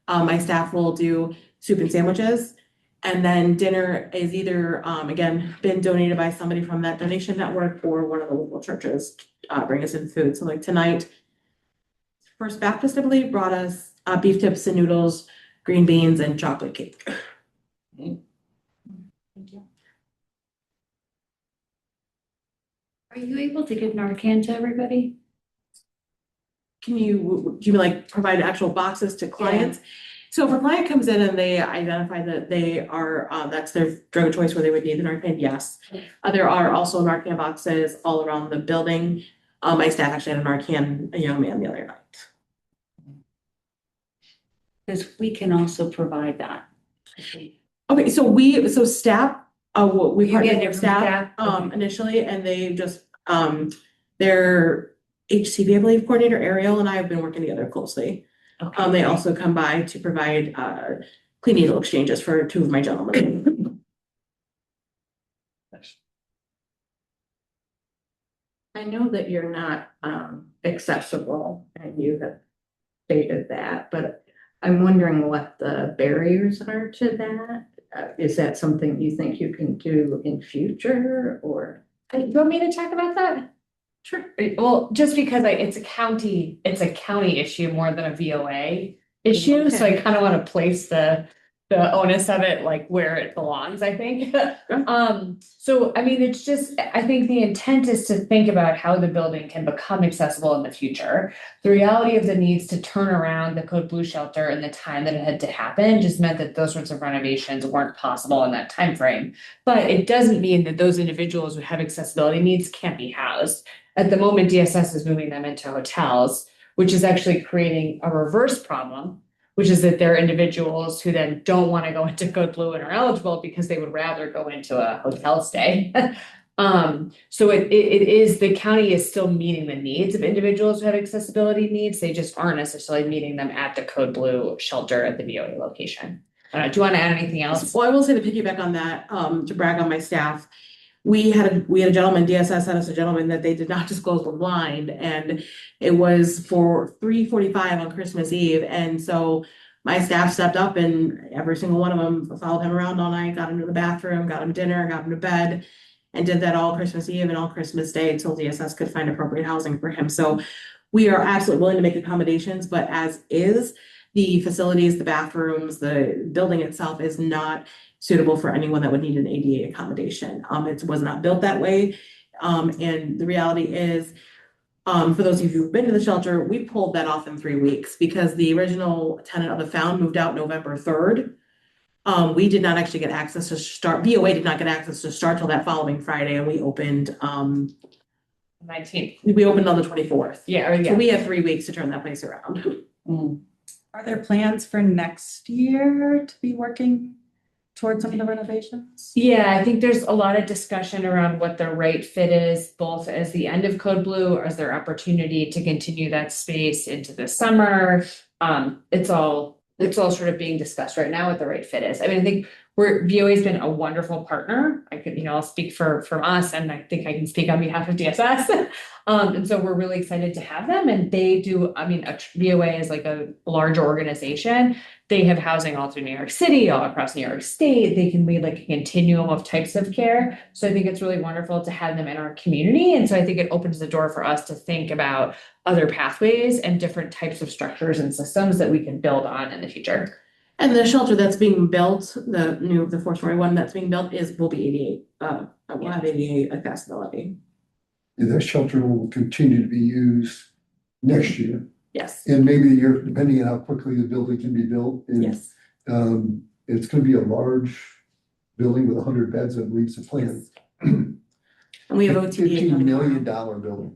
F: my staff will do soup and sandwiches. And then dinner is either, again, been donated by somebody from that donation network or one of the local churches bring us in food. So like tonight, First Baptist, I believe, brought us beef tips and noodles, green beans, and chocolate cake.
B: Thank you. Are you able to give Narcan to everybody?
F: Do you like provide actual boxes to clients? Yeah. So if a client comes in and they identify that they are, that's their drug of choice where they would need the Narcan, yes. There are also Narcan boxes all around the building. My staff actually had a Narcan, a young man the other night.
B: Because we can also provide that.
F: Okay, so staff, we partnered with staff
B: Okay.
F: initially, and they just, their HCV, I believe, coordinator Ariel and I have been working together closely.
B: Okay.
F: They also come by to provide clean needle exchanges for 2 of my gentlemen.
J: I know that you're not accessible, and you have stated that, but I'm wondering what the barriers are to that. Is that something you think you can do in future, or?
G: You want me to talk about that? Sure. Well, just because it's a county issue more than a VOA issue, so I kind of want to place the onus of it like where it belongs, I think. So I mean, it's just, I think the intent is to think about how the building can become accessible in the future. The reality of the needs to turn around the Code Blue shelter in the time that it had to happen just meant that those sorts of renovations weren't possible in that time frame. But it doesn't mean that those individuals who have accessibility needs can't be housed. At the moment, DSS is moving them into hotels, which is actually creating a reverse problem, which is that there are individuals who then don't want to go into Code Blue and are eligible because they would rather go into a hotel stay. So it is, the county is still meeting the needs of individuals who have accessibility needs. They just aren't necessarily meeting them at the Code Blue shelter at the VOA location. Do you want to add anything else?
F: Well, I will say to piggyback on that, to brag on my staff. We had a gentleman, DSS sent us a gentleman that they did not disclose the blind, and it was for 3:45 on Christmas Eve. And so my staff stepped up and every single one of them followed him around all night, got him to the bathroom, got him dinner, got him to bed, and did that all Christmas Eve and all Christmas Day until DSS could find appropriate housing for him. So we are absolutely willing to make accommodations, but as is, the facilities, the bathrooms, the building itself is not suitable for anyone that would need an ADA accommodation. It was not built that way. And the reality is, for those of you who've been to the shelter, we pulled that off in 3 weeks because the original tenant of the Found moved out November 3rd. We did not actually get access to start, BOA did not get access to start till that following Friday, and we opened
G: 19th.
F: We opened on the 24th.
G: Yeah.
F: So we have 3 weeks to turn that place around.
K: Are there plans for next year to be working towards some of the renovations?
G: Yeah, I think there's a lot of discussion around what the right fit is, both as the end of Code Blue or as their opportunity to continue that space into the summer. It's all sort of being discussed right now what the right fit is. I mean, I think VOA's been a wonderful partner. I could, I'll speak from us, and I think I can speak on behalf of DSS. And so we're really excited to have them. And they do, VOA is like a large organization. They have housing all through New York City, all across New York State. They can lead like a continuum of types of care. So I think it's really wonderful to have them in our community. And so I think it opens the door for us to think about other pathways and different types of structures and systems that we can build on in the future.
F: And the shelter that's being built, the 4-story one that's being built will be ADA, will have ADA accessibility.
A: Yeah, that shelter will continue to be used next year.
F: Yes.
A: And maybe the year, depending on how quickly the building can be built. And,
F: Yes.
A: It's going to be a large building with 100 beds, I believe is the plan.
F: And we have OTA.
A: $15 million building.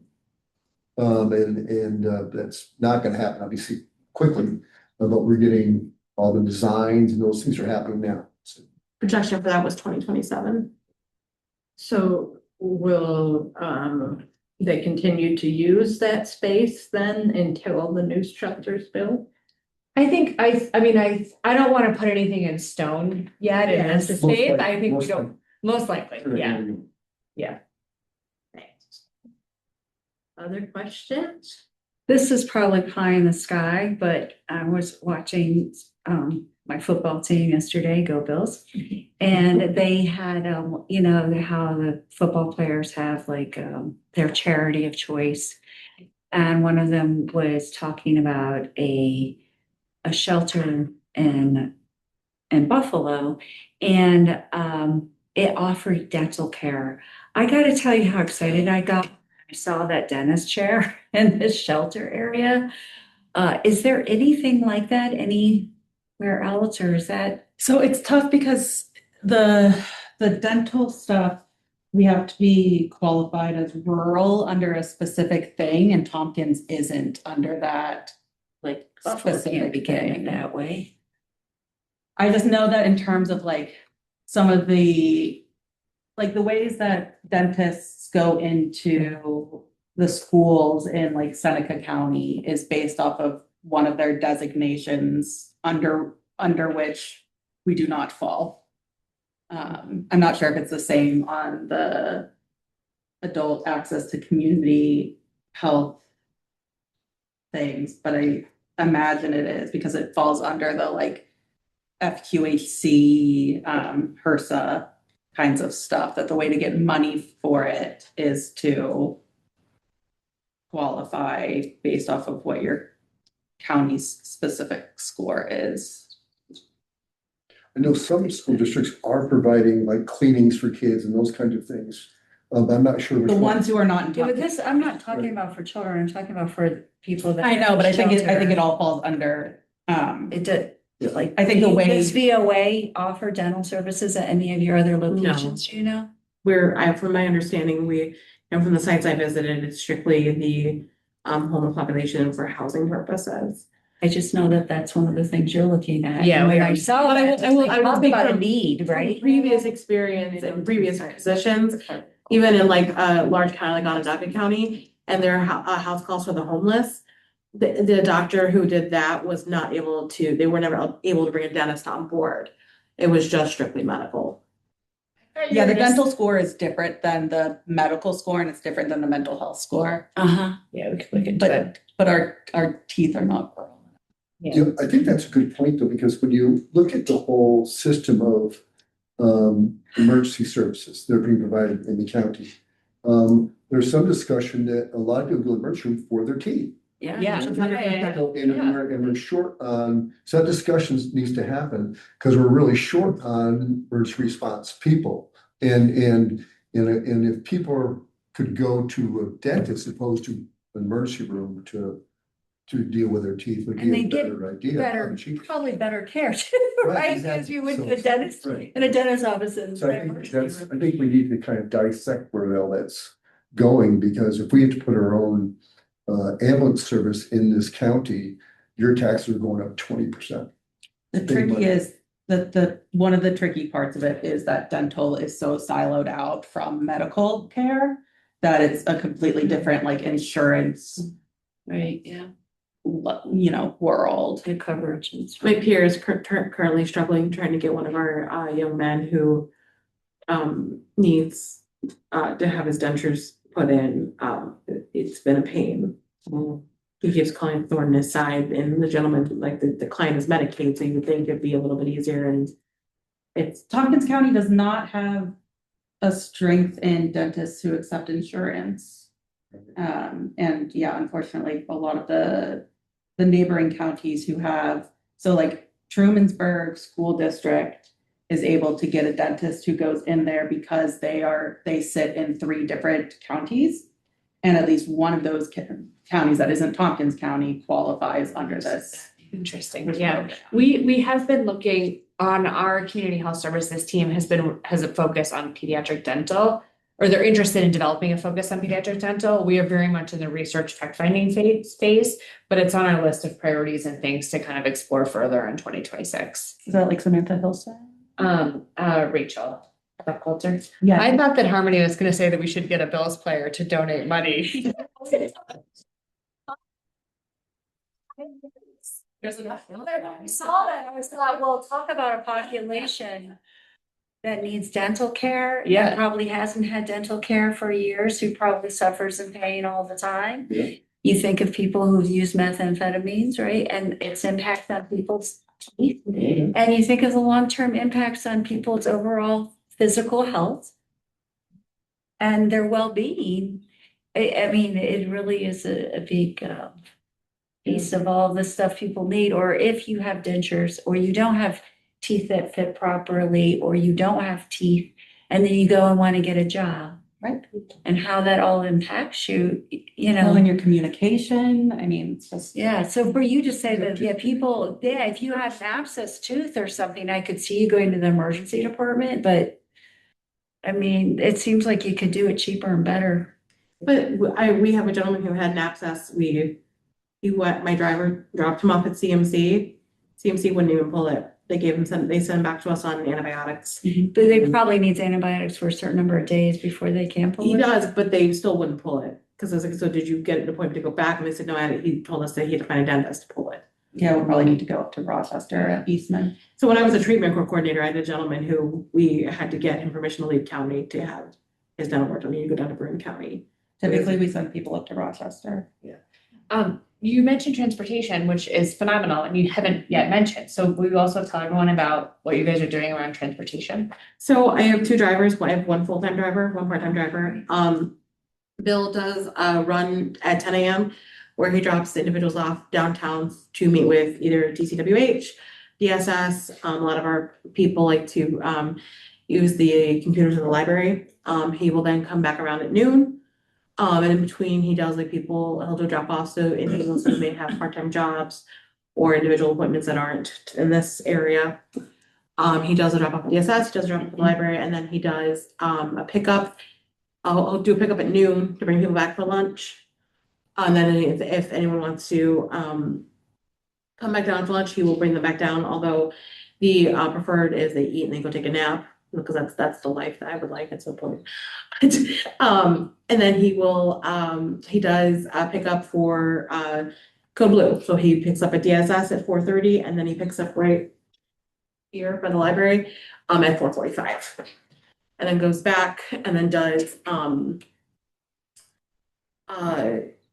A: And that's not going to happen, obviously, quickly, but we're getting all the designs and those things are happening now. So.
F: Projection for that was 2027.
J: So will they continue to use that space then until the new shelter's built?
G: I think I don't want to put anything in stone yet in this space. I think we don't, most likely, yeah.
J: Thanks. Other questions?
B: This is probably pie in the sky, but I was watching my football team yesterday, Go Bills, and they had how the football players have like their charity of choice, and one of them was talking about a shelter in Buffalo, and it offered dental care. I got to tell you how excited I got. I saw that dentist chair in this shelter area. Is there anything like that anywhere else, or is that?
K: So it's tough because the dental stuff, we have to be qualified as rural under a specific thing, and Tompkins isn't under that like specific thing
B: that way.
K: I just know that in terms of like some of the ways that dentists go into the schools in like Seneca County is based off of one of their designations under which we do not fall. I'm not sure if it's the same on the adult access to community health things, but I imagine it is because it falls under the like FQHC HRSA kinds of stuff, that the way to get money for it is to qualify based off of what your county's specific score is.
A: I know some school districts are providing like cleanings for kids and those kinds of things. I'm not sure which
K: The
A: one.
K: ones who are not in
B: Yeah, but
K: Tompkins.
B: this, I'm not talking about for children, I'm talking about for people that.
K: I know, but I think it
B: shelter.
K: all falls under,
B: It did,
A: Yeah.
B: like.
K: I think the way-
B: Does VOA offer dental services at any of your other locations, do you know?
F: From my understanding, from the sites I visited, it's strictly the homeless population for housing purposes.
B: I just know that that's one of the things you're looking at.
G: Yeah,
B: And
G: we
B: when
G: are.
B: I saw
F: But I
B: that,
F: will
B: talk
F: speak
B: about a
F: from-
B: need,
F: From
B: right?
F: previous experience and previous positions, even in like a large county like Onondaga County, and their house calls for the homeless. The doctor who did that was not able to, they were never able to bring a dentist on board. It was just strictly medical.
K: Yeah, the dental score is different than the medical score, and it's different than the mental health score.
B: Uh-huh.
G: Yeah, we could look into it.
K: But our teeth are not grown.
A: Yeah, I think that's a good point though, because when you look at the whole system of emergency services that are being provided in the county, there's some discussion that a lot of people go to the emergency room for their teeth.
B: Yeah.
G: Yeah.
A: And we're short on, so that discussion needs to happen because we're really short on emergency response people. And if people could go to a dentist as opposed to an emergency room to deal with their teeth would
B: And
A: be
B: they
A: a
B: get
A: better idea.
B: Better,
A: Cheaper.
B: probably better care too,
A: Right,
B: right?
A: exactly.
B: Because you went to
A: So-
B: the dentist,
A: Right.
B: in a dentist office and.
A: So I think we need to kind of dissect where all that's going, because if we have to put our own ambulance service in this county, your taxes are going up 20%.
K: The
A: Big
K: tricky
A: money.
K: is the one of the tricky parts of it is that dental is so siloed out from medical care that it's a completely different like insurance,
B: Right, yeah,
K: world.
B: the coverage and stuff.
F: My peer is currently struggling, trying to get one of our young men who needs to have his dentures put in. It's been a pain. He keeps calling thorn in his side, and the gentleman, like the client is Medicaid, so you would think it'd be a little bit easier, and it's
K: Tompkins County does not have a strength in dentists who accept insurance. And yeah, unfortunately, a lot of the neighboring counties who have, so like Trumansburg School District is able to get a dentist who goes in there because they sit in 3 different counties. And at least one of those counties that isn't Tompkins County qualifies under this.
G: Interesting, yeah. We have been looking on our community health services team has a focus on pediatric dental, or they're interested in developing a focus on pediatric dental. We are very much in the research fact-finding phase, but it's on our list of priorities and things to kind of explore further in 2026.
K: Is that like Samantha Hillstead?
G: Rachel Buckhalter.
K: Yeah.
G: I thought that Harmony was gonna say that we should get a Bills player to donate money. There's enough.
B: I saw that, I was like, well, talk about a population that needs dental care. that
G: Yeah.
B: Probably hasn't had dental care for years, who probably suffers in pain all the time.
A: Yeah.
B: You think of people who've used methamphetamines, right, and its impact on people's teeth. And you think of the long-term impacts on people's overall physical health and their well-being. I mean, it really is a big piece of all the stuff people need. Or if you have dentures, or you don't have teeth that fit properly, or you don't have teeth, and then you go and want to get a job.
K: Right.
B: And how that all impacts you,
K: In your communication, I mean, it's just.
B: Yeah, so for you to say that, people, if you have an abscess tooth or something, I could see you going to the emergency department, but I mean, it seems like you could do it cheaper and better.
F: But we have a gentleman who had an abscess. My driver dropped him off at CMC. CMC wouldn't even pull it. They sent him back to us on antibiotics.
B: But they probably needs antibiotics for a certain number of days before they can pull it.
F: He does, but they still wouldn't pull it. Cause I was like, so did you get an appointment to go back? And they said, no, he told us that he had to find a dentist to pull it.
K: Yeah, we'll probably need to go up to Rochester at Eastman.
F: So when I was a treatment coordinator, I had a gentleman who we had to get him permission to leave county to have his dental work done. He had to go down to Broome County.
K: Typically, we send people up to Rochester.
G: you mentioned transportation, which is phenomenal, and you haven't yet mentioned. So will you also tell everyone about what you guys are doing around transportation?
F: So I have 2 drivers. I have 1 full-time driver, 1 part-time driver. Bill does run at 10 a.m. where he drops the individuals off downtown to meet with either DCWH, DSS. A lot of our people like to use the computers in the library. He will then come back around at noon. And in between, he does like he'll do drop off. So individuals who may have part-time jobs or individual appointments that aren't in this area. He does a drop off at DSS, he does a drop off at the library, and then he does a pickup. I'll do a pickup at noon to bring people back for lunch. And then if anyone wants to come back down for lunch, he will bring them back down, although the preferred is they eat and they go take a nap, because that's the life that I would like at some point. And then he does pick up for Code Blue. So he picks up at DSS at 4:30, and then he picks up right here by the library at 4:45. And then goes back and then does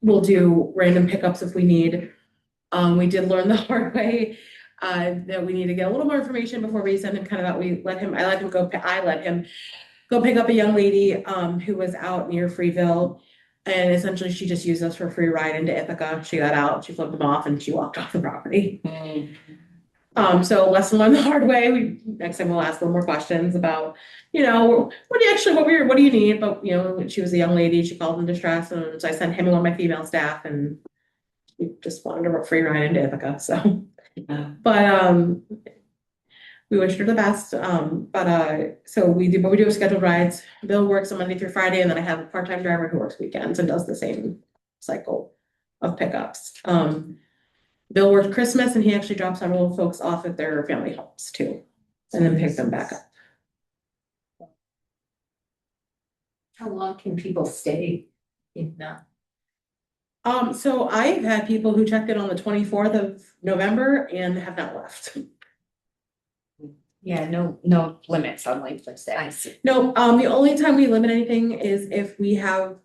F: we'll do random pickups if we need. We did learn the hard way that we need to get a little more information before we send him, I let him go pick up a young lady who was out near Freeville, and essentially she just used us for a free ride into Ithaca. She got out, she flipped them off, and she walked off the property. So lesson learned the hard way. Next time we'll ask a little more questions about, what do you need? But she was a young lady, she called in distress, and so I sent him and one of my female staff, and we just wanted a free ride into Ithaca. So, but we wish her the best. So we do have scheduled rides. Bill works on Monday through Friday, and then I have a part-time driver who works weekends and does the same cycle of pickups. Bill worked Christmas, and he actually dropped several folks off at their family homes too, and then picked them back up.
M: How long can people stay in that?
F: So I've had people who checked in on the 24th of November and have not left.
G: Yeah, no limits on length of stay.
M: I see.
F: No, the only time we limit anything is if we have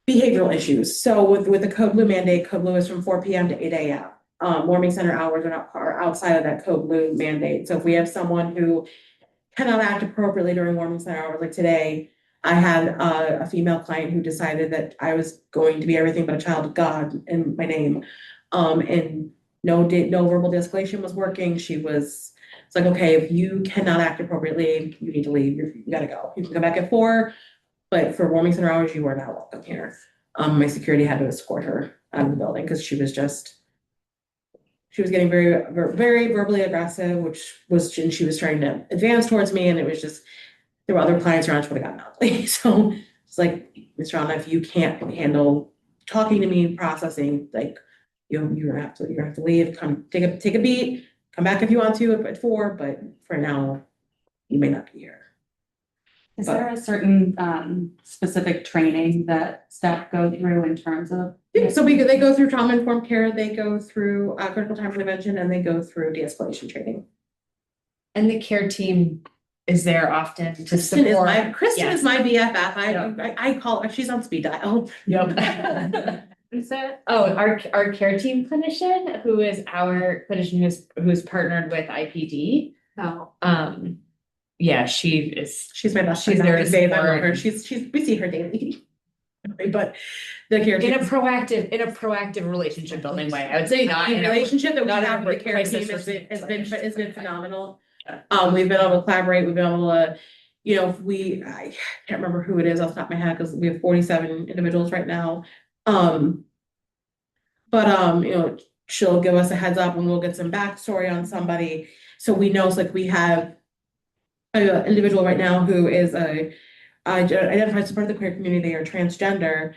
F: behavioral issues. So with the Code Blue mandate, Code Blue is from 4 p.m. to 8 a.m. Warming center hours are outside of that Code Blue mandate. So if we have someone who cannot act appropriately during warming center hours, like today, I had a female client who decided that I was going to be everything but a child of God in my name. And no verbal de-escalation was working. It's like, okay, if you cannot act appropriately, you need to leave. You gotta go. You can come back at 4, but for warming center hours, you are not welcome here. My security had to escort her out of the building because she was getting very, very verbally aggressive, and she was trying to advance towards me, and it was just, there were other clients around, she would have gotten ugly. So it's like, Mr. Anna, if you can't handle talking to me, processing, like you're gonna have to leave, come take a beat, come back if you want to at 4, but for now, you may not be here.
K: Is there a certain specific training that staff go through in terms of?
F: Yeah, so they go through trauma-informed care, they go through critical time intervention, and they go through de-escalation training.
G: And the care team is there often to
F: Kristen
G: support.
F: Kristen is my BFF. I call her, she's on speed dial.
G: Yep. Who's that? Oh, our care team clinician, who is our clinician who's partnered with IPD.
M: Oh.
G: Yeah, she's
F: my best.
G: She's there to
F: support. I love
G: support.
F: her. We see her daily. But the care
G: in
F: team
G: a proactive relationship building way. I would say not
F: the relationship that we
G: not in a
F: have with the care
G: crisis
F: team has been phenomenal. We've been able to collaborate. We've been able to, I can't remember who it is off the top of my head because we have 47 individuals right now. But she'll give us a heads up and we'll get some backstory on somebody. So we know it's like we have an individual right now who is identified as part of the queer community. They are transgender.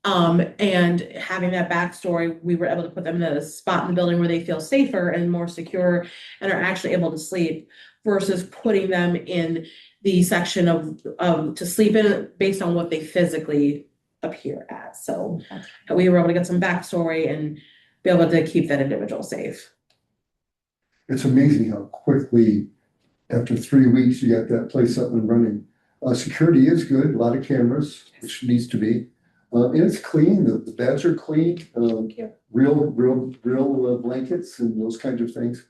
F: And having that backstory, we were able to put them in a spot in the building where they feel safer and more secure and are actually able to sleep versus putting them in the section of to sleep in based on what they physically appear as. So we were able to get some backstory and be able to keep that individual safe.
A: It's amazing how quickly, after 3 weeks, you got that place up and running. Security is good, a lot of cameras, which needs to be. It's clean, the beds are clean, real blankets and those kinds of things.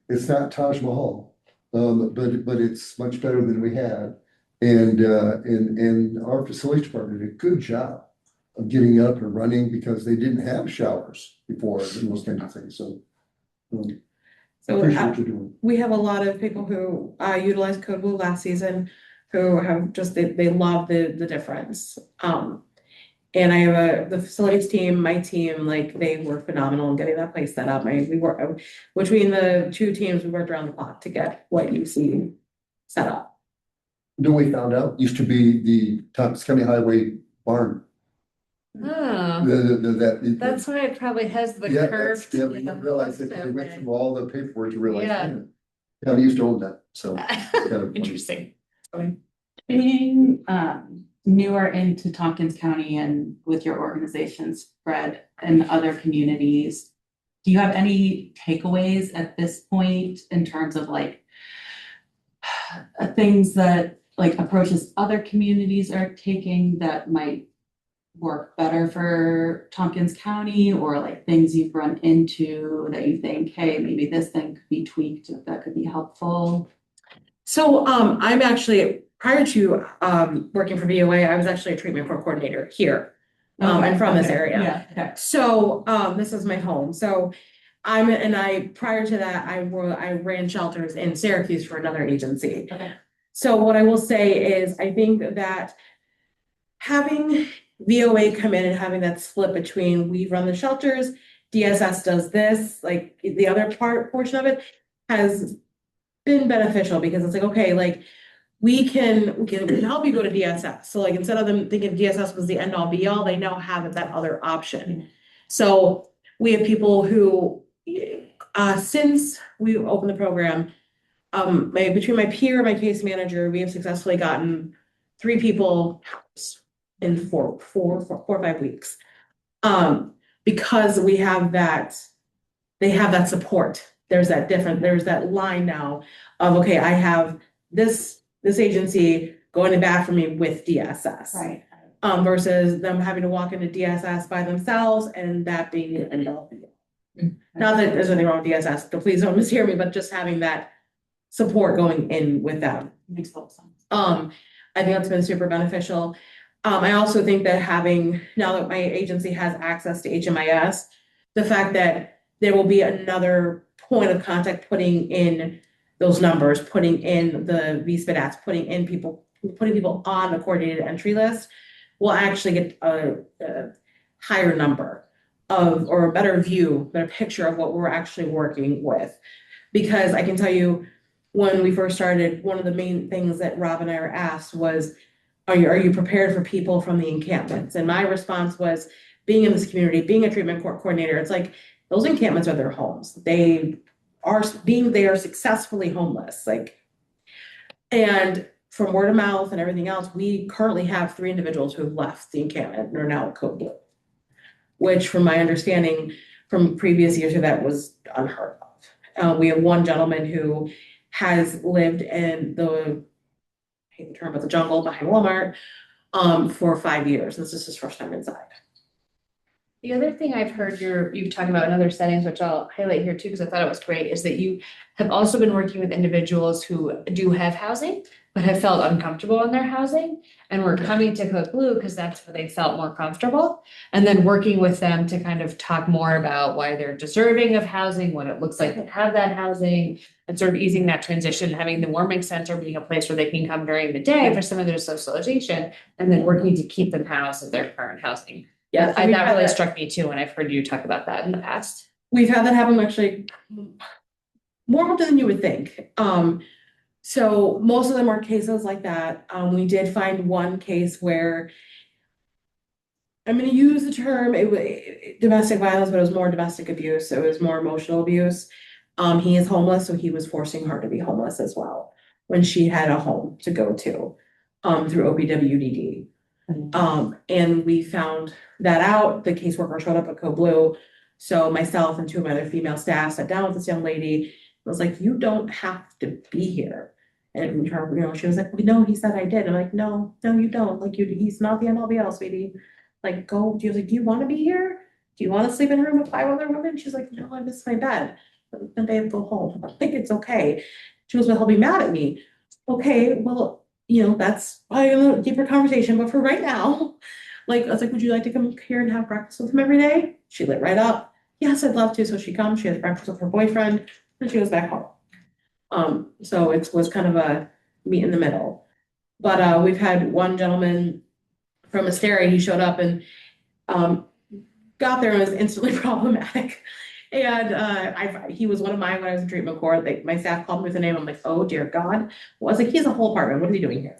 A: It's not Taj Mahal, but it's much better than we had. And our facilities department did a good job of getting up and running because they didn't have showers before and those kinds of things, so. Appreciate what you're doing.
F: We have a lot of people who utilized Code Blue last season who have just, they love the difference. And I have the facilities team, my team, like they were phenomenal in getting that place set up. We were, between the two teams, we worked around the clock to get what you see set up.
A: You know, we found out used to be the Tompkins County Highway barn.
G: Oh, that's why it probably has the
A: Yeah,
G: curved.
A: yeah, we didn't realize that we went through all the paperwork to realize.
G: Yeah.
A: County used to own that, so. it's kind of funny.
G: Interesting.
K: Being newer into Tompkins County and with your organization spread in other communities, do you have any takeaways at this point in terms of like things that like approaches other communities are taking that might work better for Tompkins County, or like things you've run into that you think, hey, maybe this thing could be tweaked, that could be helpful?
F: So I'm actually, prior to working for VOA, I was actually a treatment court coordinator here. I'm from this area.
K: Yeah. Okay.
F: So this is my home. So prior to that, I ran shelters in Syracuse for another agency.
K: Okay.
F: So what I will say is I think that having VOA come in and having that split between we run the shelters, DSS does this, like the other portion of it has been beneficial because it's like, okay, like we can help you go to DSS. So like instead of them thinking DSS was the end all be all, they now have that other option. So we have people who, since we opened the program, between my peer and my case manager, we have successfully gotten 3 people in 4 or 5 weeks. Because we have that, they have that support. There's that line now of, okay, I have this agency going to bat for me with DSS.
K: Right.
F: Versus them having to walk into DSS by themselves and that being an end all be all. Not that there's anything wrong with DSS, so please don't mishear me, but just having that support going in with them.
K: Makes a lot of sense.
F: I think that's been super beneficial. I also think that now that my agency has access to HMIS, the fact that there will be another point of contact putting in those numbers, putting in the VSPDATs, putting people on the coordinated entry list will actually get a higher number of, or a better picture of what we're actually working with. Because I can tell you, when we first started, one of the main things that Rob and I were asked was, are you prepared for people from the encampments? And my response was, being in this community, being a treatment court coordinator, it's like those encampments are their homes. They are successfully homeless. And from word of mouth and everything else, we currently have 3 individuals who have left the encampment and are now at Code Blue, which from my understanding from previous years, that was unheard of. We have one gentleman who has lived in the jungle behind Walmart for 5 years. This is his first time inside.
G: The other thing I've heard you've talked about in other settings, which I'll highlight here too, because I thought it was great, is that you have also been working with individuals who do have housing, but have felt uncomfortable in their housing, and were coming to Code Blue because that's where they felt more comfortable, and then working with them to kind of talk more about why they're deserving of housing, what it looks like to have that housing, and sort of easing that transition, having the warming center being a place where they can come during the day for some of their socialization, and then working to keep them housed in their current housing.
F: Yeah,
G: that really struck me too when I've heard you talk about that in the past.
F: We've had that happen actually more often than you would think. So most of them are cases like that. We did find one case where, I'm going to use the term domestic violence, but it was more domestic abuse. So it was more emotional abuse. He is homeless, so he was forcing her to be homeless as well when she had a home to go to through OPWDD. And we found that out. The caseworker showed up at Code Blue. So myself and 2 of my other female staff sat down with this young lady. I was like, you don't have to be here. And she was like, well, no, he said I did. I'm like, no, you don't. He's not the end all be all, sweetie. like, go, he was like, do you want to be here? Do you want to sleep in a room with 5 other women? She's like, no, I miss my bed. And they go home. I think it's okay. She was, well, he'll be mad at me. Okay, well, that's probably a little deeper conversation, but for right now, like, I was like, would you like to come here and have breakfast with him every day? She lit right up. Yes, I'd love to. So she comes, she has breakfast with her boyfriend, and she goes back home. So it was kind of a meet in the middle. But we've had one gentleman from Asteria, he showed up and got there and was instantly problematic. And he was one of mine when I was in treatment court. Like, my staff called me with a name. I'm like, oh dear God. Well, I was like, he has a whole apartment. What is he doing here?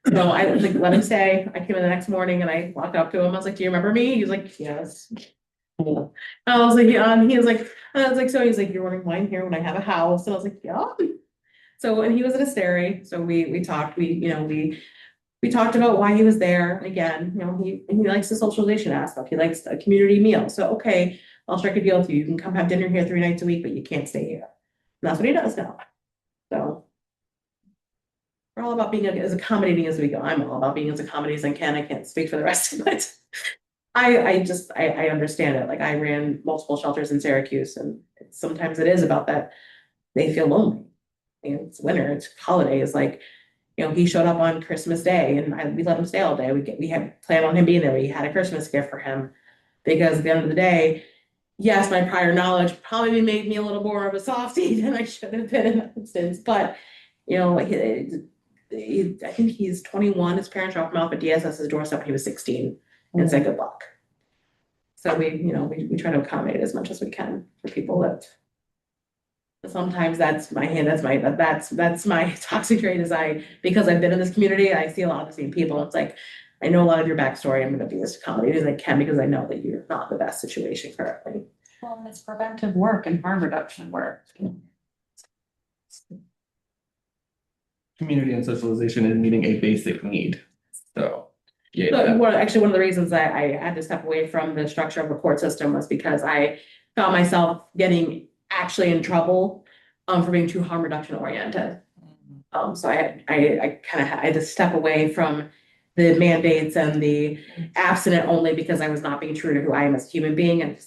F: So I was like, let him stay. I came in the next morning and I walked up to him. I was like, do you remember me? He was like, yes. Yeah. I was like, so he's like, you're ordering wine here when I have a house. And I was like, yeah. So, and he was at Asteria. So we talked, we talked about why he was there. Again, he likes the socialization aspect. He likes a community meal. So, okay, I'll strike a deal with you. You can come have dinner here 3 nights a week, but you can't stay here. And that's what he does now. So we're all about being as accommodating as we go. I'm all about being as accommodating as I can. I can't speak for the rest of it. I understand it. Like, I ran multiple shelters in Syracuse, and sometimes it is about that. They feel lonely. It's winter, it's holidays. Like, he showed up on Christmas Day and we let him stay all day. We had planned on him being there. We had a Christmas gift for him because at the end of the day, yes, my prior knowledge probably made me a little more of a softie than I should have been in that instance. But, I think he's 21. His parents dropped him off at DSS's doorstep when he was 16 and said good luck. So we try to accommodate as much as we can for people that sometimes that's my toxic trait because I've been in this community, I see a lot of the same people. It's like, I know a lot of your backstory. I'm going to be as accommodating as I can because I know that you're not in the best situation currently.
J: Well, it's preventive work and harm reduction work.
E: Community and socialization is meeting a basic need. So, yeah.
F: So, actually, one of the reasons I had to step away from the structure of the court system was because I found myself getting actually in trouble for being too harm reduction oriented. So I kind of had to step away from the mandates and the abstinent only because I was not being true to who I am as a human being and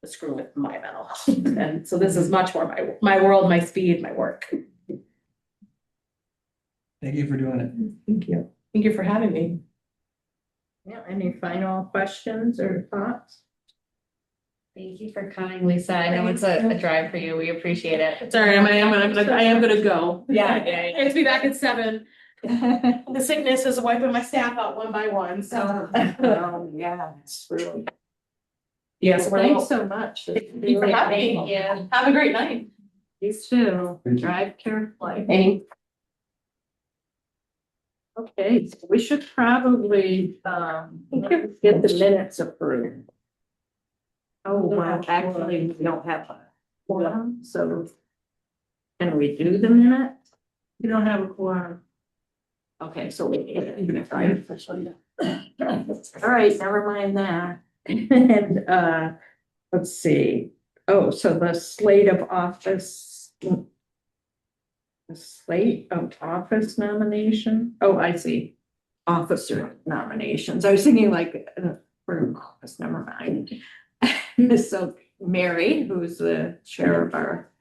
F: screw with my mental health. And so this is much more my world, my speed, my work.
L: Thank you for doing it.
F: Thank you. Thank you for having me.
J: Yeah, any final questions or thoughts?
G: Thank you for coming, Lisa. I know it's a drive for you. We appreciate it.
F: Sorry, I am gonna go.
G: Yeah.
F: I have to be back at 7. The sickness is wiping my staff out one by one, so.
J: Yeah, it's really.
F: Yes,
J: Thanks so much.
F: Thank you for having me.
G: Yeah.
F: Have a great night.
J: You too.
L: Thank you.
J: Drive carefully.
F: Thanks.
J: Okay, so we should probably get the minutes approved. Oh, well, actually, we don't have a quorum, so can we do the minutes? We don't have a quorum. Okay, so we even if I officially. All right, never mind that. And let's see. Oh, so the slate of office. The slate of office nomination. Oh, I see. Officer nominations. I was thinking like for office, never mind. So Mary, who's the chair of our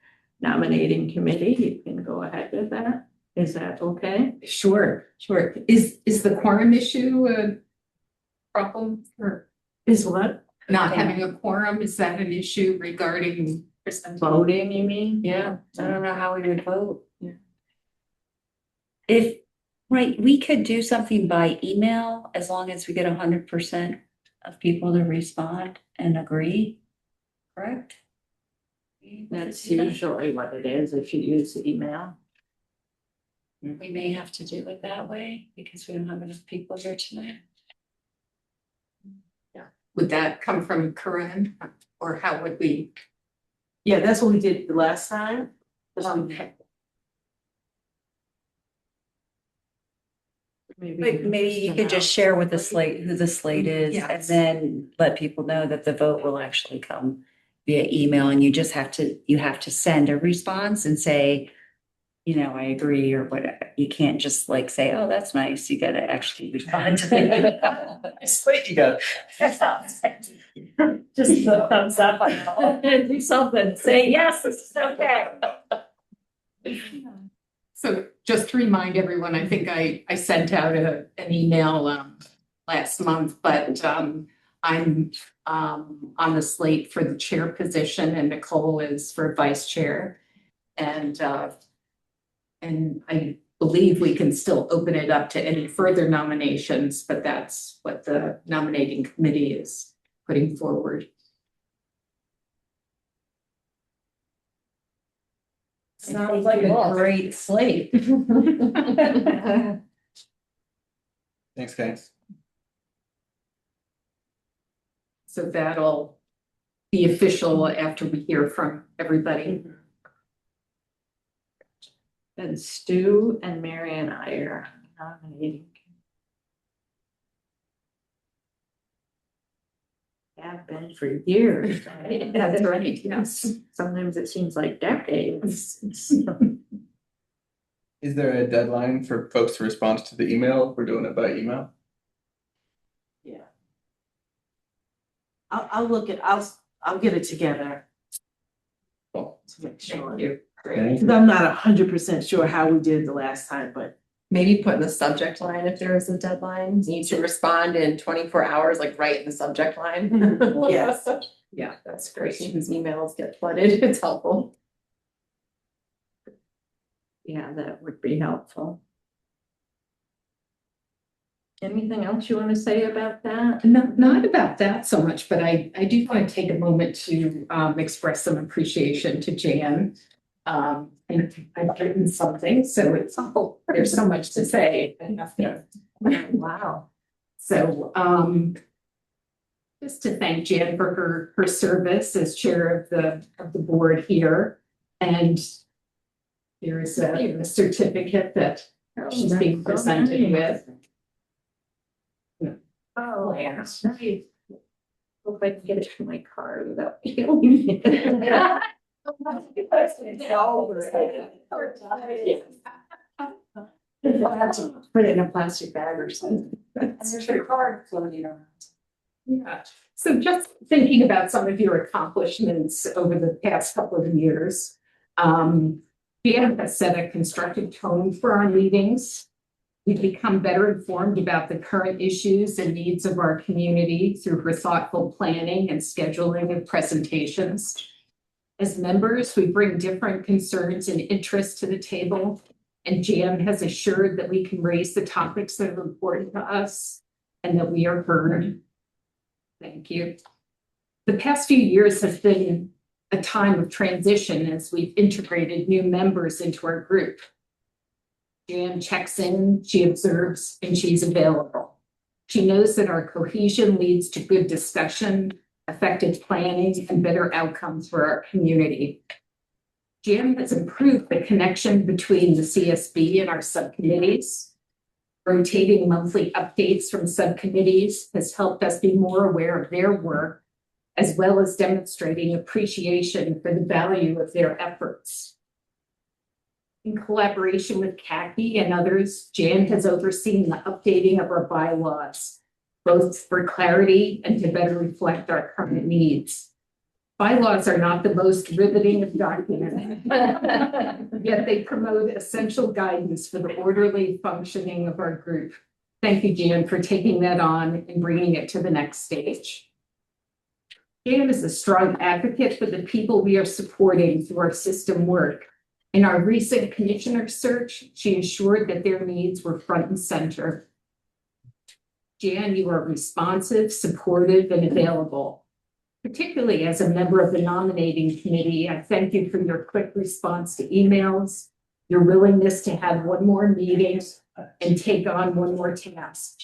J: nominating committee, you can go ahead with that. Is that okay?
M: Sure. Is the quorum issue a problem for
J: Is what?
M: not having a quorum? Is that an issue regarding
J: Voting, you mean?
M: Yeah.
G: I don't know how we would vote.
B: Right, we could do something by email as long as we get 100% of people to respond and agree, correct?
J: That's usually what it is if you use email.
B: We may have to do it that way because we don't have enough people here tonight.
M: would that come from Corinne or how would we?
F: Yeah, that's what we did the last time.
B: Maybe you could just share with the slate who the slate is and
M: Yes.
B: then let people know that the vote will actually come via email and you have to send a response and say, I agree or whatever. You can't just like say, oh, that's nice. You gotta actually respond to the.
E: Wait, you go.
B: Just the thumbs up on it. Do something, say, yes, this is okay.
M: So just to remind everyone, I think I sent out an email last month, but I'm on the slate for the chair position and Nicole is for vice chair. And I believe we can still open it up to any further nominations, but that's what the nominating committee is putting forward.
F: Sounds like a great slate.
E: Thanks, guys.
M: So that'll be official after we hear from everybody.
J: And Stu and Mary and I are nominating. Have been for years. Right?
M: That's right, yes.
J: Sometimes it seems like decades.
E: Is there a deadline for folks to respond to the email if we're doing it by email?
F: Yeah. I'll look at, I'll get it together.
E: Cool.
F: To make sure.
E: Thank you.
F: Because I'm not 100% sure how we did it the last time, but
N: Maybe put in the subject line if there is a deadline, need to respond in 24 hours, like right in the subject line.
F: yes.
N: Yeah, that's great. Whose emails get flooded, it's helpful.
J: Yeah, that would be helpful. Anything else you want to say about that?
M: No, not about that so much, but I do want to take a moment to express some appreciation to Jan. And I've written something, so it's all, there's so much to say.
J: Wow.
M: So just to thank Jan for her service as chair of the board here. And there is a certificate that she's being presented with.
J: Oh, yeah. Nice. Hope I can get it to my car without feeling it.
M: Put it in a plastic bag or something.
J: There's your card floating around.
M: Yeah, so just thinking about some of your accomplishments over the past couple of years. Jan has set a constructive tone for our meetings. We've become better informed about the current issues and needs of our community through her thoughtful planning and scheduling of presentations. As members, we bring different concerns and interests to the table, and Jan has assured that we can raise the topics that are important to us and that we are heard. Thank you. The past few years has been a time of transition as we've integrated new members into our group. Jan checks in, she observes, and she's available. She knows that our cohesion leads to good discussion, effective planning, and better outcomes for our community. Jan has improved the connection between the CSB and our subcommittees. Rotating monthly updates from subcommittees has helped us be more aware of their work, as well as demonstrating appreciation for the value of their efforts. In collaboration with Kathy and others, Jan has overseen the updating of our bylaws, both for clarity and to better reflect our current needs. Bylaws are not the most riveting of documents, yet they promote essential guidance for the orderly functioning of our group. Thank you, Jan, for taking that on and bringing it to the next stage. Jan is a strong advocate for the people we are supporting through our system work. In our recent commissioner search, she ensured that their needs were front and center. Jan, you are responsive, supportive, and available. Particularly as a member of the nominating committee, I thank you for your quick response to emails, your willingness to have one more meeting and take on one more task.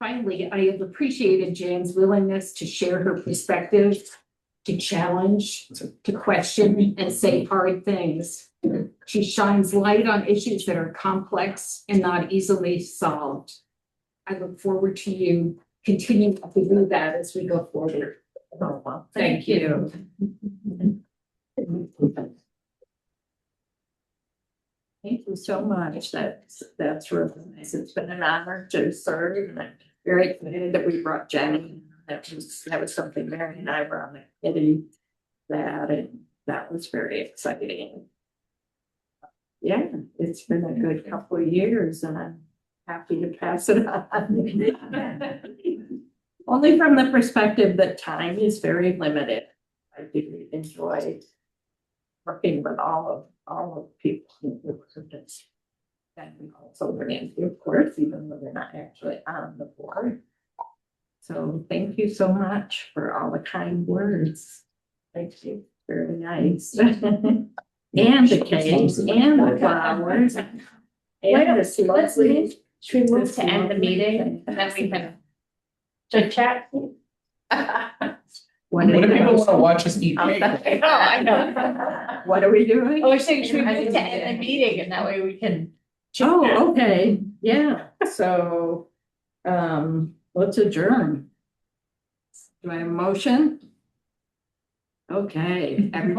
M: Finally, I have appreciated Jan's willingness to share her perspective, to challenge, to question, and say hard things. She shines light on issues that are complex and not easily solved. I look forward to you continuing to do that as we go forward.
J: Oh, well,
M: Thank you.
J: thank you. Thank you so much. That's really nice. It's been an honor to serve, and I'm very excited that we brought Jenny. That was something Mary and I were on the committee that was very exciting. Yeah, it's been a good couple of years, and I'm happy to pass it on. Only from the perspective that time is very limited. I do enjoy working with all of people who work with this. And we also Randy, of course, even though they're not actually on the board. So thank you so much for all the kind words. Thank you. Very nice. And the cakes and the flowers. And this lovely.
G: Should we move to end the meeting and then we can chit chat?
E: What do people want to watch us eat cake?
G: I know.
J: What are we doing?
G: I was saying, should we move to end the meeting and that way we can.
J: Oh, okay, yeah, so, let's adjourn. Do I have a motion? Okay, everybody.